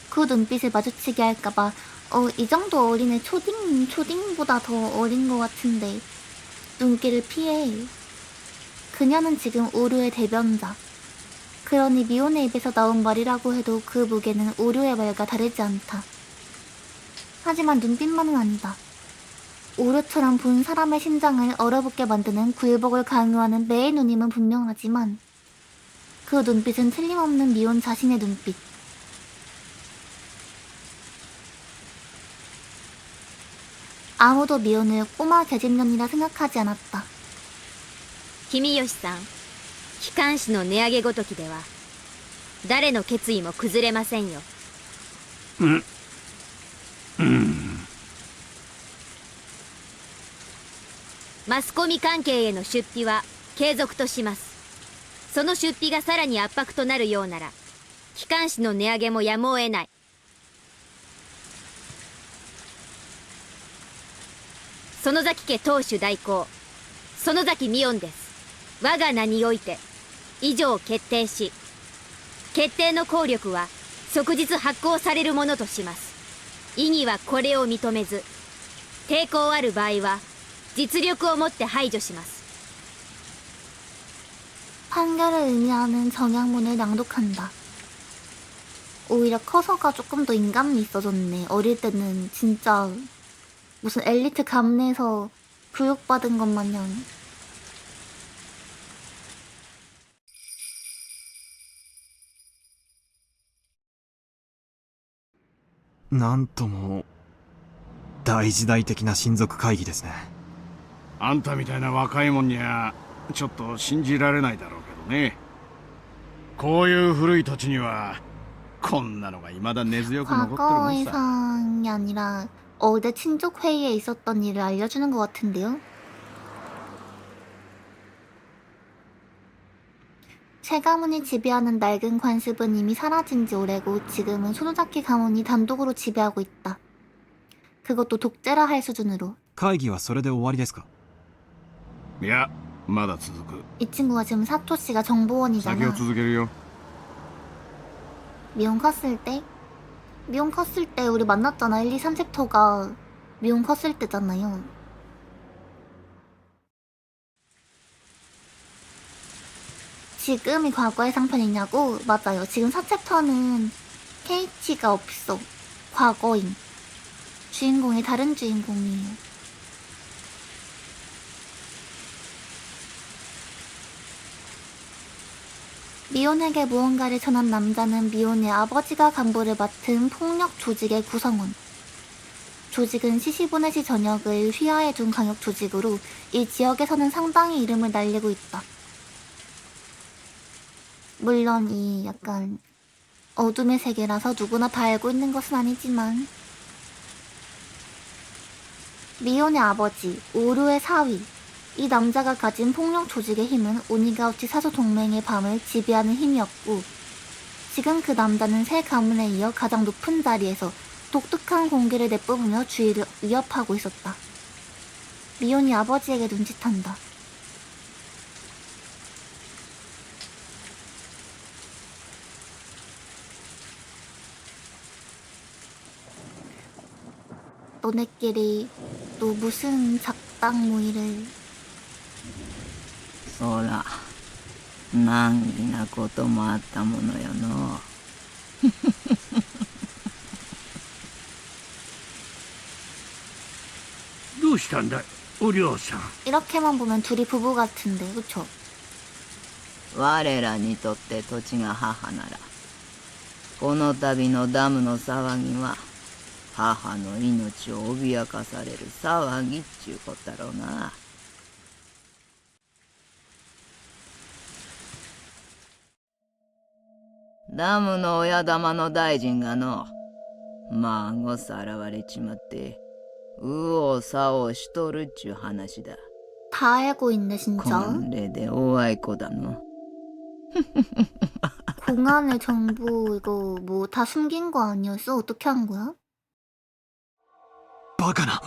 S1: 그 눈빛을 마주치게 할까봐 이 정도 어린애 초딩보다 더 어린 것 같은데 눈길을 피해. 그녀는 지금 오류의 대변자. 그러니 미혼의 입에서 나온 말이라고 해도 그 무게는 오류의 말과 다르지 않다. 하지만 눈빛만은 아니다. 오류처럼 본 사람의 심장을 얼어붙게 만드는 굴복을 강요하는 매의 눈임은 분명하지만 그 눈빛은 틀림없는 미혼 자신의 눈빛. 아무도 미혼을 꼬마 계집년이라 생각하지 않았다.
S11: 君吉さん、機関士の値上げごときでは誰の決意も崩れませんよ。マスコミ関係への出費は継続とします。その出費がさらに圧迫となるようなら機関士の値上げもやむを得ない。園崎家当主代行園崎美音です。我が名において以上決定し、決定の効力は即日発行されるものとします。異議はこれを認めず、抵抗ある場合は実力をもって排除します。
S1: 판결을 의미하는 정약문을 낭독한다. 오히려 커서가 조금 더 인간미 있어졌네. 어릴 때는 진짜 무슨 엘리트 가문에서 교육받은 것 마냥.
S3: なんとも大時代的な親族会議ですね。
S6: あんたみたいな若いもんにゃちょっと信じられないだろうけどね。こういう古い土地にはこんなのが未だ根強く残ってるもんさ。
S1: 과거의상이 아니라 어제 친족 회의에 있었던 일을 알려주는 것 같은데요. 새 가문이 지배하는 낡은 관습은 이미 사라진 지 오래고 지금은 소노자키 가문이 단독으로 지배하고 있다. 그것도 독재라 할 수준으로.
S3: 会議はそれで終わりですか？
S6: いやまだ続く。
S1: 이 친구가 지금 사토씨가 정보원이잖아.
S6: 先を続けるよ。
S1: 미혼 컸을 때 우리 만났잖아. 1, 2, 3챕터가 미혼 컸을 때잖아요. 지금이 과거의 상편이냐고? 맞아요. 지금 4챕터는 케이치가 없어. 과거인. 주인공이 다른 주인공이에요. 미혼에게 무언가를 전한 남자는 미혼의 아버지가 간부를 맡은 폭력 조직의 구성원. 조직은 시시보네시 전역을 휘하해둔 강력 조직으로 이 지역에서는 상당히 이름을 날리고 있다. 물론 이 약간 어둠의 세계라서 누구나 다 알고 있는 것은 아니지만 미혼의 아버지, 오루의 사위, 이 남자가 가진 폭력 조직의 힘은 오니가우치 사조 동맹의 밤을 지배하는 힘이었고 지금 그 남자는 세 가문에 이어 가장 높은 자리에서 독특한 공기를 내뿜으며 주위를 위협하고 있었다. 미혼이 아버지에게 눈짓한다. 너네끼리 또 무슨 작당무의를.
S12: そら難儀なこともあったものよの
S9: どうしたんだいお嬢さん。
S1: 이렇게만 보면 둘이 부부 같은데, 그쵸?
S12: 我らにとって土地が母ならこの度のダムの騒ぎは母の命を脅かされる騒ぎっちゅうことだろうな。ダムの親玉の大臣がの孫さらわれちまって右往左往しとるっちゅう話だ。
S1: 다 알고 있네, 진짜.
S12: 婚礼でおあいこだの。
S1: 공안의 정보 이거 뭐 다 숨긴 거 아니었어? 어떻게 한 거야?
S3: バカな。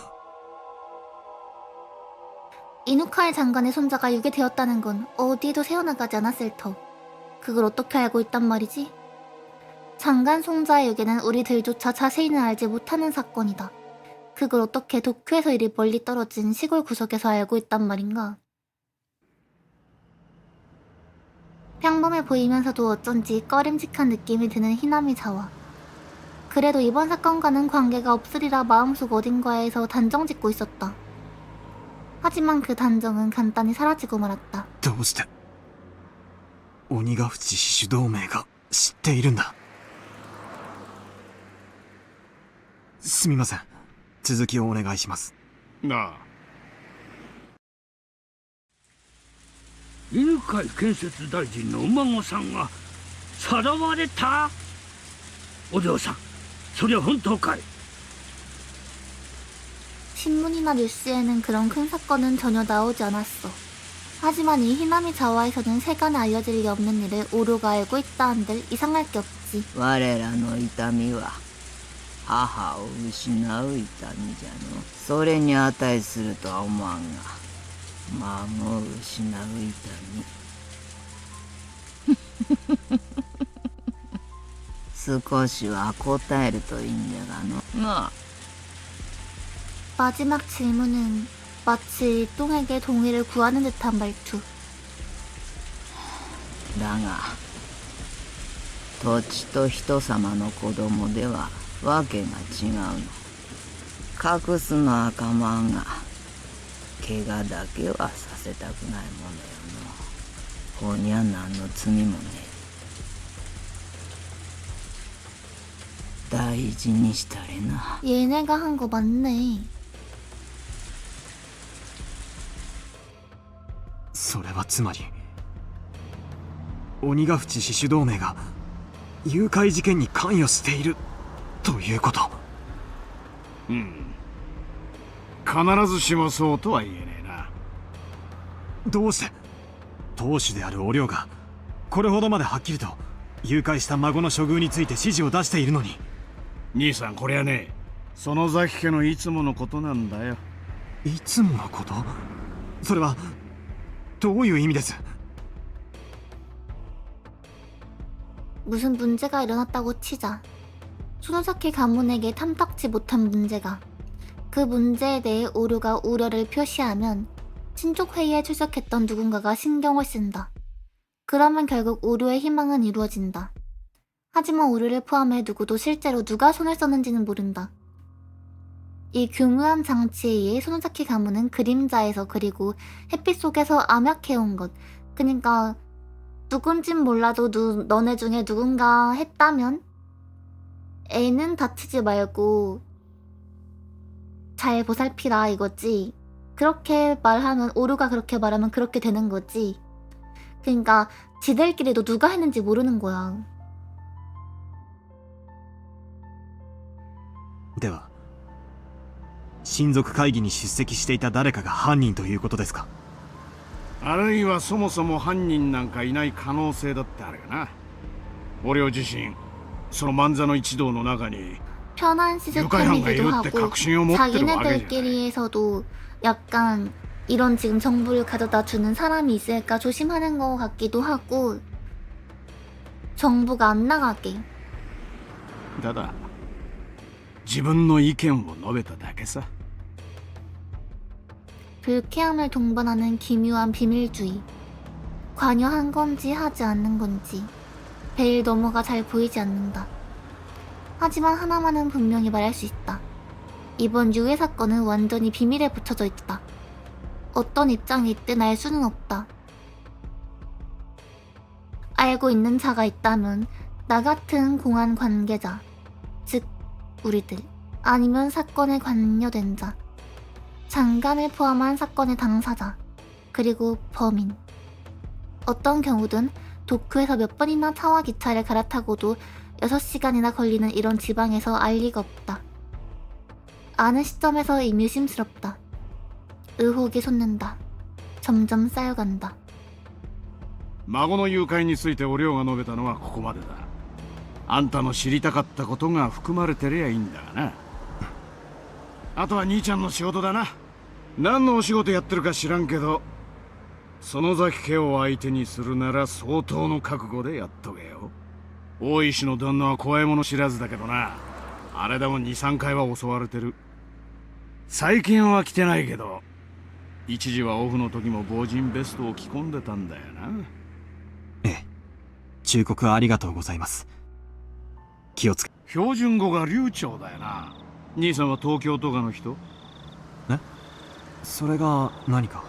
S1: 이누카의 장관의 손자가 유괴되었다는 건 어디에도 새어나가지 않았을 터. 그걸 어떻게 알고 있단 말이지? 장관 손자의 유괴는 우리들조차 자세히는 알지 못하는 사건이다. 그걸 어떻게 도쿄에서 이리 멀리 떨어진 시골 구석에서 알고 있단 말인가? 평범해 보이면서도 어쩐지 꺼림직한 느낌이 드는 히나미자와. 그래도 이번 사건과는 관계가 없으리라 마음속 어딘가에서 단정짓고 있었다. 하지만 그 단정은 간단히 사라지고 말았다.
S3: どうして鬼ヶ淵死守同盟が知っているんだ。すみません、続きをお願いします。
S9: なあ。犬飼建設大臣のお孫さんがさらわれた。お嬢さん、それは本当かい？
S1: 신문이나 뉴스에는 그런 큰 사건은 전혀 나오지 않았어. 하지만 이 히나미 자와에서는 세간에 알려질 리 없는 일을 오류가 알고 있다 한들 이상할 게 없지.
S12: 我らの痛みは母を失う痛みじゃの。それに値するとは思わんが孫を失う痛み少しは答えるといいんじゃがの。なあ。
S1: 마지막 질문은 마치 똥에게 동의를 구하는 듯한 말투.
S12: だが土地と人様の子供ではわけが違うの。隠すのは構わんが怪我だけはさせたくないものよの。ほにゃ何の罪もねえ。大事にしたれな。
S1: 얘네가 한 거 맞네.
S3: それはつまり鬼ヶ淵死守同盟が誘拐事件に関与しているということ。
S5: うん。必ずしもそうとは言えねえな。
S3: どうして当主であるお涼がこれほどまではっきりと誘拐した孫の処遇について指示を出しているのに。
S5: 兄さん、こりゃね、園崎家のいつものことなんだよ。
S3: いつものこと？それはどういう意味です？
S1: 무슨 문제가 일어났다고 치자. 소노사키 가문에게 탐탁지 못한 문제가. 그 문제에 대해 오류가 우려를 표시하면 친족 회의에 출석했던 누군가가 신경을 쓴다. 그러면 결국 오류의 희망은 이루어진다. 하지만 오류를 포함해 누구도 실제로 누가 손을 썼는지는 모른다. 이 교묘한 장치에 의해 소노사키 가문은 그림자에서 그리고 햇빛 속에서 암약해온 것, 그러니까 누군진 몰라도 너네 중에 누군가 했다면 애는 다치지 말고 잘 보살피라 이거지. 그렇게 말하면, 오류가 그렇게 말하면 그렇게 되는 거지. 그러니까 지들끼리도 누가 했는지 모르는 거야.
S3: では親族会議に出席していた誰かが犯人ということですか？
S6: あるいはそもそも犯人なんかいない可能性だってあるよな。俺自身その万座の一同の中に
S1: 편한 시스템이기도 하고 자기네들끼리에서도 약간 이런 지금 정보를 가져다 주는 사람이 있을까 조심하는 것 같기도 하고 정보가 안 나가게.
S6: ただ自分の意見を述べただけさ。
S1: 불쾌함을 동반하는 기묘한 비밀주의. 관여한 건지 하지 않는 건지 베일 너머가 잘 보이지 않는다. 하지만 하나만은 분명히 말할 수 있다. 이번 유해 사건은 완전히 비밀에 붙여져 있다. 어떤 입장이 있든 알 수는 없다. 알고 있는 자가 있다면 나 같은 공안 관계자, 즉 우리들, 아니면 사건에 관여된 자, 장관을 포함한 사건의 당사자, 그리고 범인. 어떤 경우든 도쿄에서 몇 번이나 차와 기차를 갈아타고도 6시간이나 걸리는 이런 지방에서 알 리가 없다. 아는 시점에서 이미 의심스럽다. 의혹이 솟는다. 점점 쌓여간다.
S6: 孫の誘拐についてお涼が述べたのはここまでだ。あんたの知りたかったことが含まれてりゃいいんだがな。あとは兄ちゃんの仕事だな。何のお仕事やってるか知らんけど、園崎家を相手にするなら相当の覚悟でやっとけよ。大石の旦那は怖いもの知らずだけどな、あれでも 2,3 回は襲われてる。最近は来てないけど、一時はオフの時も防塵ベストを着込んでたんだよな。
S3: ええ、忠告ありがとうございます。気をつけ。
S6: 標準語が流暢だよな。兄さんは東京とかの人？
S3: え？それが何か？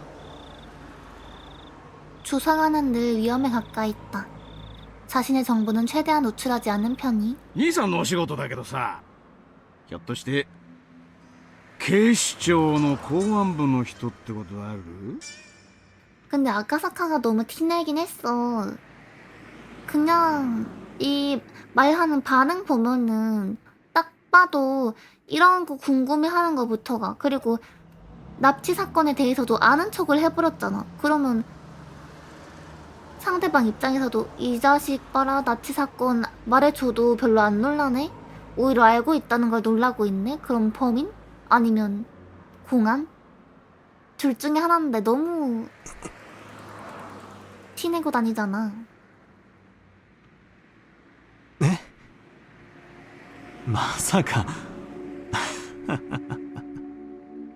S1: 조상아는 늘 위험에 가까이 있다. 자신의 정보는 최대한 노출하지 않는 편이.
S6: 兄さんのお仕事だけどさ、ひょっとして警視庁の公安部の人ってことある？
S1: 근데 아카사카가 너무 티내긴 했어. 그냥 이 말하는 반응 보면은 딱 봐도 이런 거 궁금해하는 거부터가. 그리고 납치 사건에 대해서도 아는 척을 해버렸잖아. 그러면 상대방 입장에서도 이 자식 봐라, 납치 사건 말해줘도 별로 안 놀라네? 오히려 알고 있다는 걸 놀라고 있네? 그럼 범인? 아니면 공안? 둘 중에 하나인데 너무 티내고 다니잖아.
S3: え？まさか。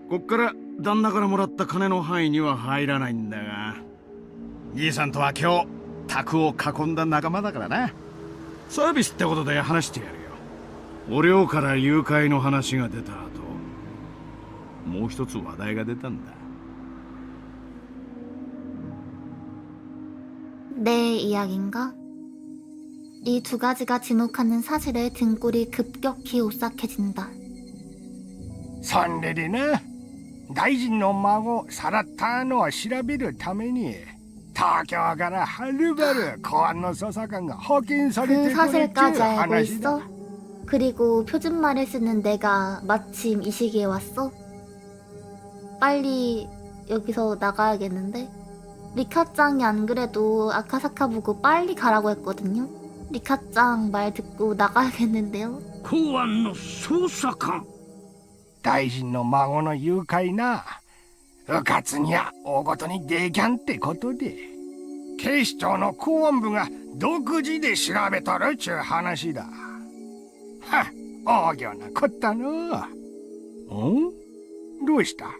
S6: こっから旦那からもらった金の範囲には入らないんだが、兄さんとは今日宅を囲んだ仲間だからな。サービスってことで話してやるよ。お涼から誘拐の話が出た後、もう一つ話題が出たんだ。
S1: 내 이야기인가? 이 두 가지가 지목하는 사실에 등골이 급격히 오싹해진다.
S13: そんででな、大臣の孫サラッターノを調べるために東京からはるばる公安の捜査官が派遣されて
S1: 그
S13: くるっていう
S1: 사실까지 알고
S13: 話だ。
S1: 있어? 그리고 표준말을 쓰는 내가 마침 이 시기에 왔어? 빨리 여기서 나가야겠는데? 리카짱이 안 그래도 아카사카 보고 빨리 가라고 했거든요? 리카짱 말 듣고 나가야겠는데요?
S9: 公安の捜査官。
S13: 大臣の孫の誘拐な、うかつにゃ大ごとにできゃんってことで、警視庁の公安部が独自で調べとるっちゅう話だ。はっ、大行なこったの。ん？どうした？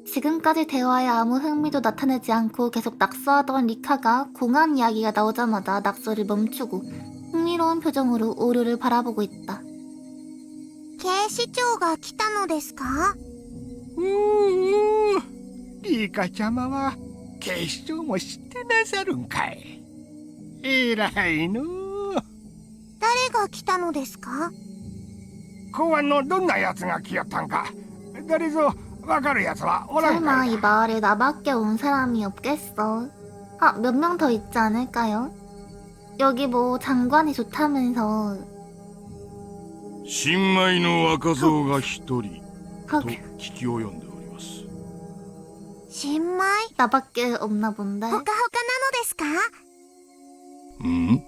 S1: 지금까지 대화에 아무 흥미도 나타내지 않고 계속 낙서하던 리카가 공안 이야기가 나오자마자 낙서를 멈추고 흥미로운 표정으로 오류를 바라보고 있다.
S14: 警視庁が来たのですか？
S13: リカちゃまは警視庁も知ってなさるんかい。偉いのう。
S14: 誰が来たのですか？
S13: 公安のどんな奴が来よったんか、誰ぞわかる奴はおらん
S1: 설마
S13: かい
S1: 이 마을에 나밖에 온 사람이 없겠어. 아, 몇 명 더 있지 않을까요? 여기 뭐 장관이 좋다면서.
S6: 新米の若造が一人と
S1: 헉,
S6: 聞き及んでおります。
S14: 新米？
S1: 나밖에 없나 본데.
S14: ほかほかなのですか？
S6: ん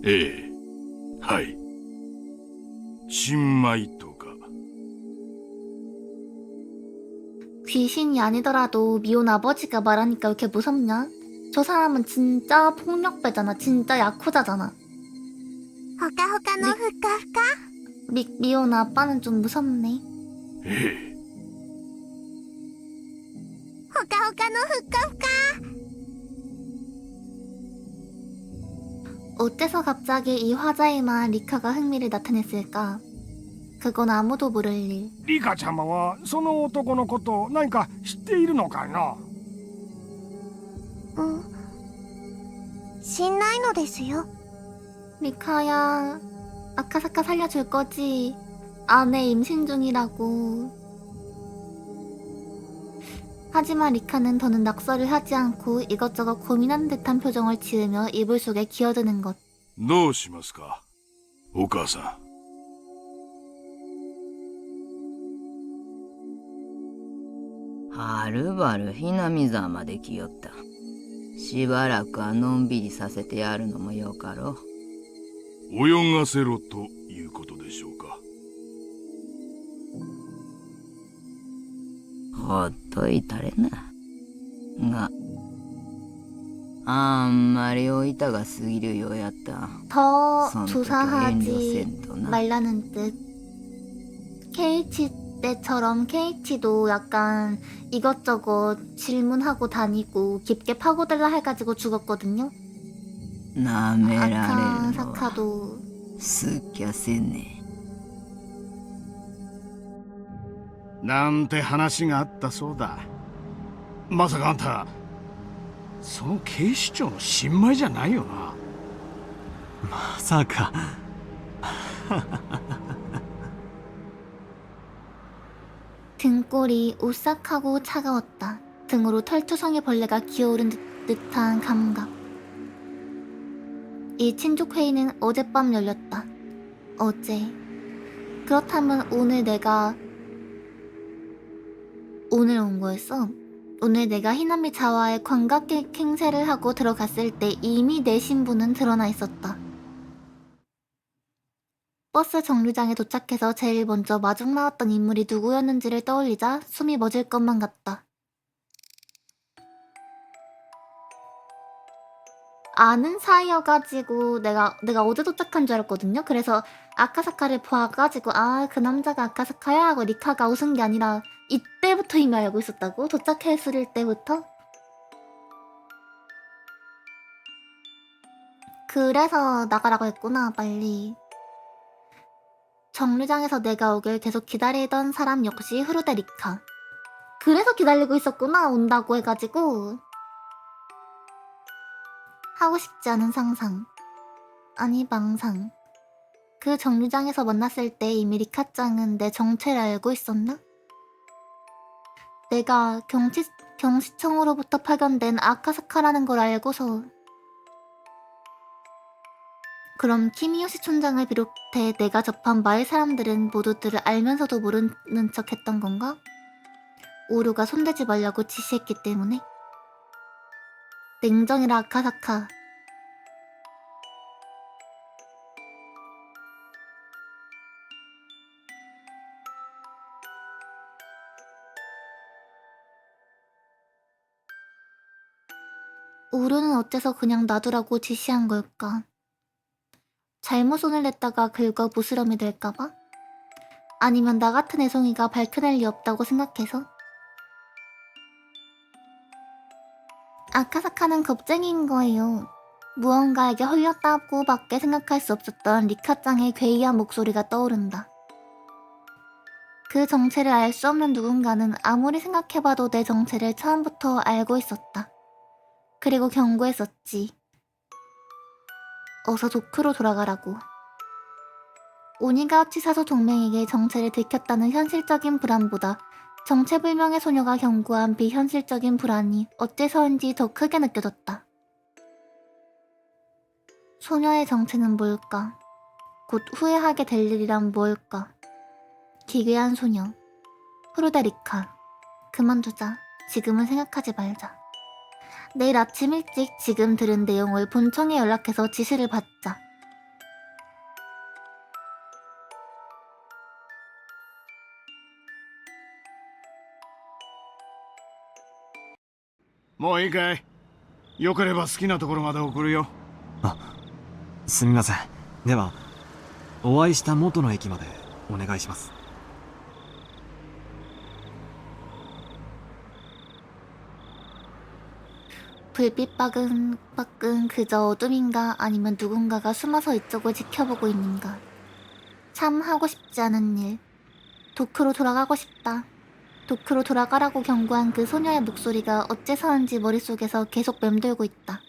S6: ええ、はい。新米とか。
S1: 귀신이 아니더라도 미혼 아버지가 말하니까 왜 이렇게 무섭냐? 저 사람은 진짜 폭력배잖아. 진짜 야쿠자잖아.
S14: ほかほかのふかふか？
S1: 미혼 아빠는 좀 무섭네.
S6: ええ。
S14: ほかほかのふかふか？
S1: 어째서 갑자기 이 화자에만 리카가 흥미를 나타냈을까? 그건 아무도 모를 일.
S13: リカちゃまはその男のこと何か知っているのかな？
S14: 知んないのですよ。
S1: 리카야, 아카사카 살려줄 거지? 아내 임신 중이라고. 하지만 리카는 더는 낙서를 하지 않고 이것저것 고민하는 듯한 표정을 지으며 이불 속에 기어드는 것.
S6: どうしますか、お母さん。
S12: はるばるひなみ沢まで来よった。しばらくはのんびりさせてやるのもよかろう。
S6: 泳がせろということでしょうか。
S12: ほっといたれな。が、あんまりおいたが過ぎるようやった。
S1: 더
S12: 선
S1: 조사하지
S12: 또
S1: 말라는 뜻. KH 때처럼 KH도 약간 이것저것 질문하고 다니고 깊게 파고들라 해가지고 죽었거든요.
S12: なめられるのは
S1: 아카사카도
S12: すっきゃせんね。
S13: なんて話があったそうだ。まさかあんたその警視庁の新米じゃないよな。
S3: まさか。
S1: 등골이 오싹하고 차가웠다. 등으로 털투성이 벌레가 기어오른 듯한 감각. 이 친족회의는 어젯밤 열렸다. 어제. 그렇다면 오늘 온 거였어? 오늘 내가 히나미 자와의 관광객 행세를 하고 들어갔을 때 이미 내 신분은 드러나 있었다. 버스 정류장에 도착해서 제일 먼저 마중 나왔던 인물이 누구였는지를 떠올리자 숨이 멎을 것만 같다. 아는 사이여가지고 내가 어제 도착한 줄 알았거든요. 그래서 아카사카를 봐가지고 아, 그 남자가 아카사카야 하고 리카가 웃은 게 아니라 이때부터 이미 알고 있었다고? 도착했을 때부터? 그래서 나가라고 했구나, 빨리. 정류장에서 내가 오길 계속 기다리던 사람 역시 후르데 리카. 그래서 기다리고 있었구나, 온다고 해가지고. 하고 싶지 않은 상상. 아니, 망상. 그 정류장에서 만났을 때 이미 리카짱은 내 정체를 알고 있었나? 내가 경시청으로부터 파견된 아카사카라는 걸 알고서. 그럼 키미요시 촌장을 비롯해 내가 접한 마을 사람들은 모두들을 알면서도 모르는 척 했던 건가? 오류가 손대지 말라고 지시했기 때문에? 냉정이라 아카사카. 오류는 어째서 그냥 놔두라고 지시한 걸까? 잘못 손을 냈다가 긁어 부스럼이 될까봐? 아니면 나 같은 애송이가 밝혀낼 리 없다고 생각해서? 아카사카는 겁쟁이인 거예요. 무언가에게 홀렸다고 밖에 생각할 수 없었던 리카짱의 괴이한 목소리가 떠오른다. 그 정체를 알 수 없는 누군가는 아무리 생각해봐도 내 정체를 처음부터 알고 있었다. 그리고 경고했었지. 어서 도쿄로 돌아가라고. 오니가우치 사소 동맹에게 정체를 들켰다는 현실적인 불안보다 정체불명의 소녀가 경고한 비현실적인 불안이 어째서인지 더 크게 느껴졌다. 소녀의 정체는 뭘까? 곧 후회하게 될 일이란 뭘까? 기괴한 소녀. 프로데리카. 그만두자. 지금은 생각하지 말자. 내일 아침 일찍 지금 들은 내용을 본청에 연락해서 지시를 받자.
S7: もういいかい？よければ好きなところまで送るよ。
S3: すみません。ではお会いした元の駅までお願いします。
S1: 불빛밖은 그저 어둠인가 아니면 누군가가 숨어서 이쪽을 지켜보고 있는가. 참 하고 싶지 않은 일. 도쿄로 돌아가고 싶다. 도쿄로 돌아가라고 경고한 그 소녀의 목소리가 어째서인지 머릿속에서 계속 맴돌고 있다.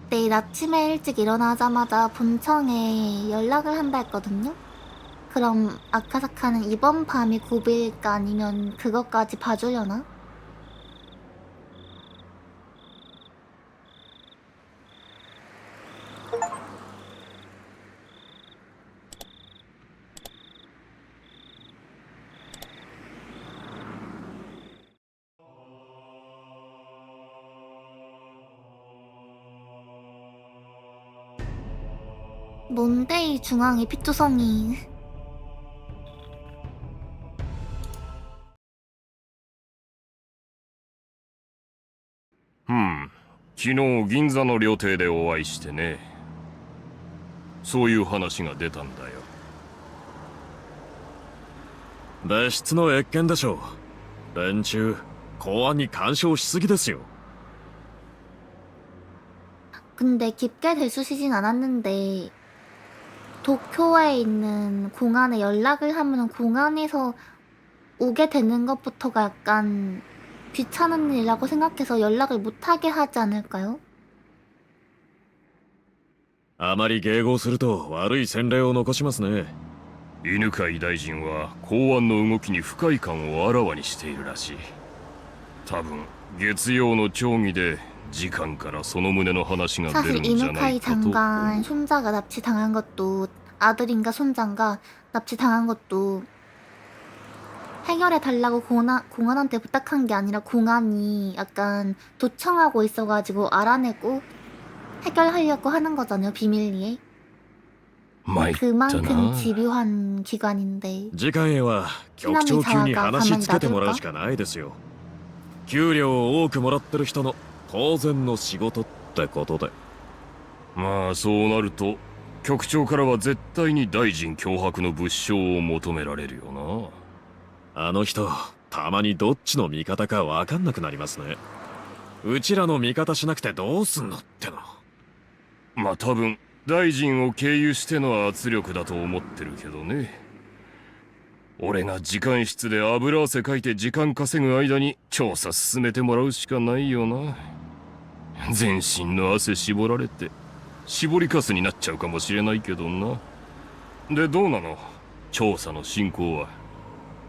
S1: 내일 아침에 일찍 일어나자마자 본청에 연락을 한다 했거든요? 그럼 아카사카는 이번 밤이 고비일까 아니면 그것까지 봐주려나? 뭔데 이 중앙에 피투성이.
S8: 昨日銀座の料亭でお会いしてね。そういう話が出たんだよ。
S4: 別室の謁見でしょう。連中公安に干渉しすぎですよ。
S1: 근데 깊게 들쑤시진 않았는데 도쿄에 있는 공안에 연락을 하면 공안에서 오게 되는 것부터가 약간 귀찮은 일이라고 생각해서 연락을 못하게 하지 않을까요?
S4: あまり迎合すると悪い洗礼を残しますね。
S8: 犬飼大臣は公安の動きに不快感をあらわにしているらしい。多分月曜の町議で次官からその旨の話が出
S1: 사실
S8: るんじゃない
S1: 이누카이
S8: かと。
S1: 장관 손자가 납치당한 것도 아들인가 손자인가 납치당한 것도 해결해달라고 공안한테 부탁한 게 아니라 공안이 약간 도청하고 있어가지고 알아내고 해결하려고 하는 거잖아요, 비밀리에. 그만큼 집요한 기관인데.
S4: 次官へは局長級に話つけてもらうしかないですよ。給料を多くもらってる人の当然の仕事ってことで。
S8: まあそうなると局長からは絶対に大臣脅迫の物証を求められるよな。
S4: あの人たまにどっちの味方か分かんなくなりますね。うちらの味方しなくてどうすんのっての。
S8: まあ多分大臣を経由しての圧力だと思ってるけどね。俺が時間室で油汗かいて時間稼ぐ間に調査進めてもらうしかないよな。全身の汗絞られて絞りかすになっちゃうかもしれないけどな。でどうなの調査の進行は。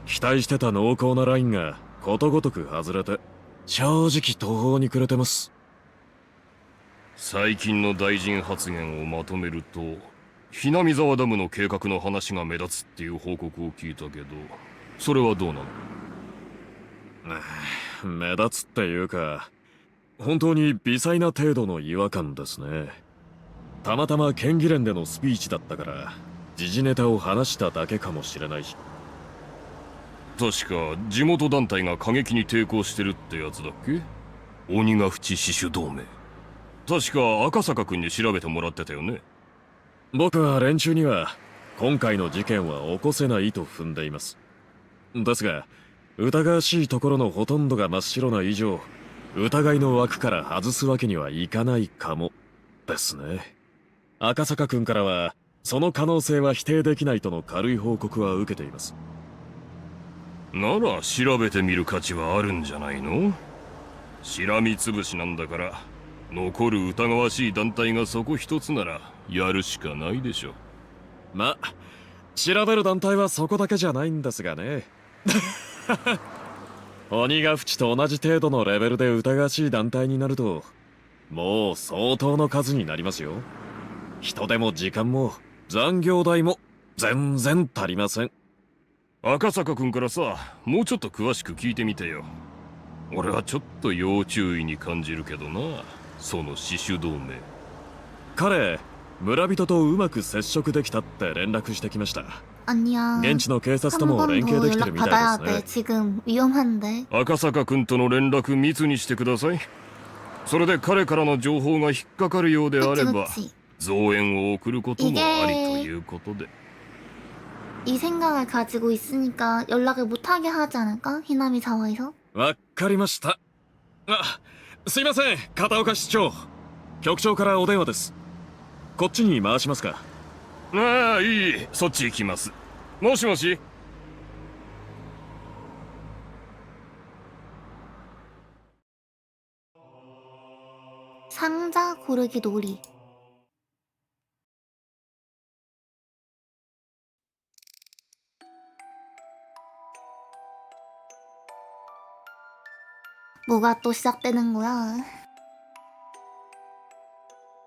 S4: 期待してた濃厚なラインがことごとく外れて正直途方に暮れてます。
S8: 最近の大臣発言をまとめるとひなみ沢ダムの計画の話が目立つっていう報告を聞いたけどそれはどうなの？
S4: 目立つっていうか本当に微細な程度の違和感ですね。たまたま県議連でのスピーチだったから時事ネタを話しただけかもしれないし。
S8: 確か地元団体が過激に抵抗してるってやつだっけ？鬼ヶ淵死守同盟。確か赤坂君に調べてもらってたよね。
S4: 僕は連中には今回の事件は起こせないと踏んでいます。ですが疑わしいところのほとんどが真っ白な以上疑いの枠から外すわけにはいかないかもですね。
S3: 赤坂君からはその可能性は否定できないとの軽い報告は受けています。
S8: なら調べてみる価値はあるんじゃないの？しらみつぶしなんだから、残る疑わしい団体がそこ一つならやるしかないでしょ。
S3: ま、調べる団体はそこだけじゃないんですがね。鬼ヶ淵と同じ程度のレベルで疑わしい団体になると、もう相当の数になりますよ。人手も時間も残業代も全然足りません。
S8: 赤坂君からさ、もうちょっと詳しく聞いてみてよ。俺はちょっと要注意に感じるけどな、その死守同盟。
S3: 彼、村人とうまく接触できたって連絡してきました。
S1: 안녕.
S3: 現地の警察とも連携できてるみたい
S1: 받아야
S3: です
S1: 돼.
S3: ね。
S1: 지금 위험한데.
S8: 赤坂君との連絡密にしてください。それで彼からの情報が引っかかるようであれば、
S1: 그치.
S8: 増援を送ることもありということで。
S1: 이 생각을 가지고 있으니까 연락을 못하게 하지 않을까? 히나미 사와에서?
S3: わかりました。すいません、片岡市長。局長からお電話です。こっちに回しますか？
S8: ああ、いい、そっち行きます。もしもし。
S1: 상자 고르기 놀이. 뭐가 또 시작되는 거야?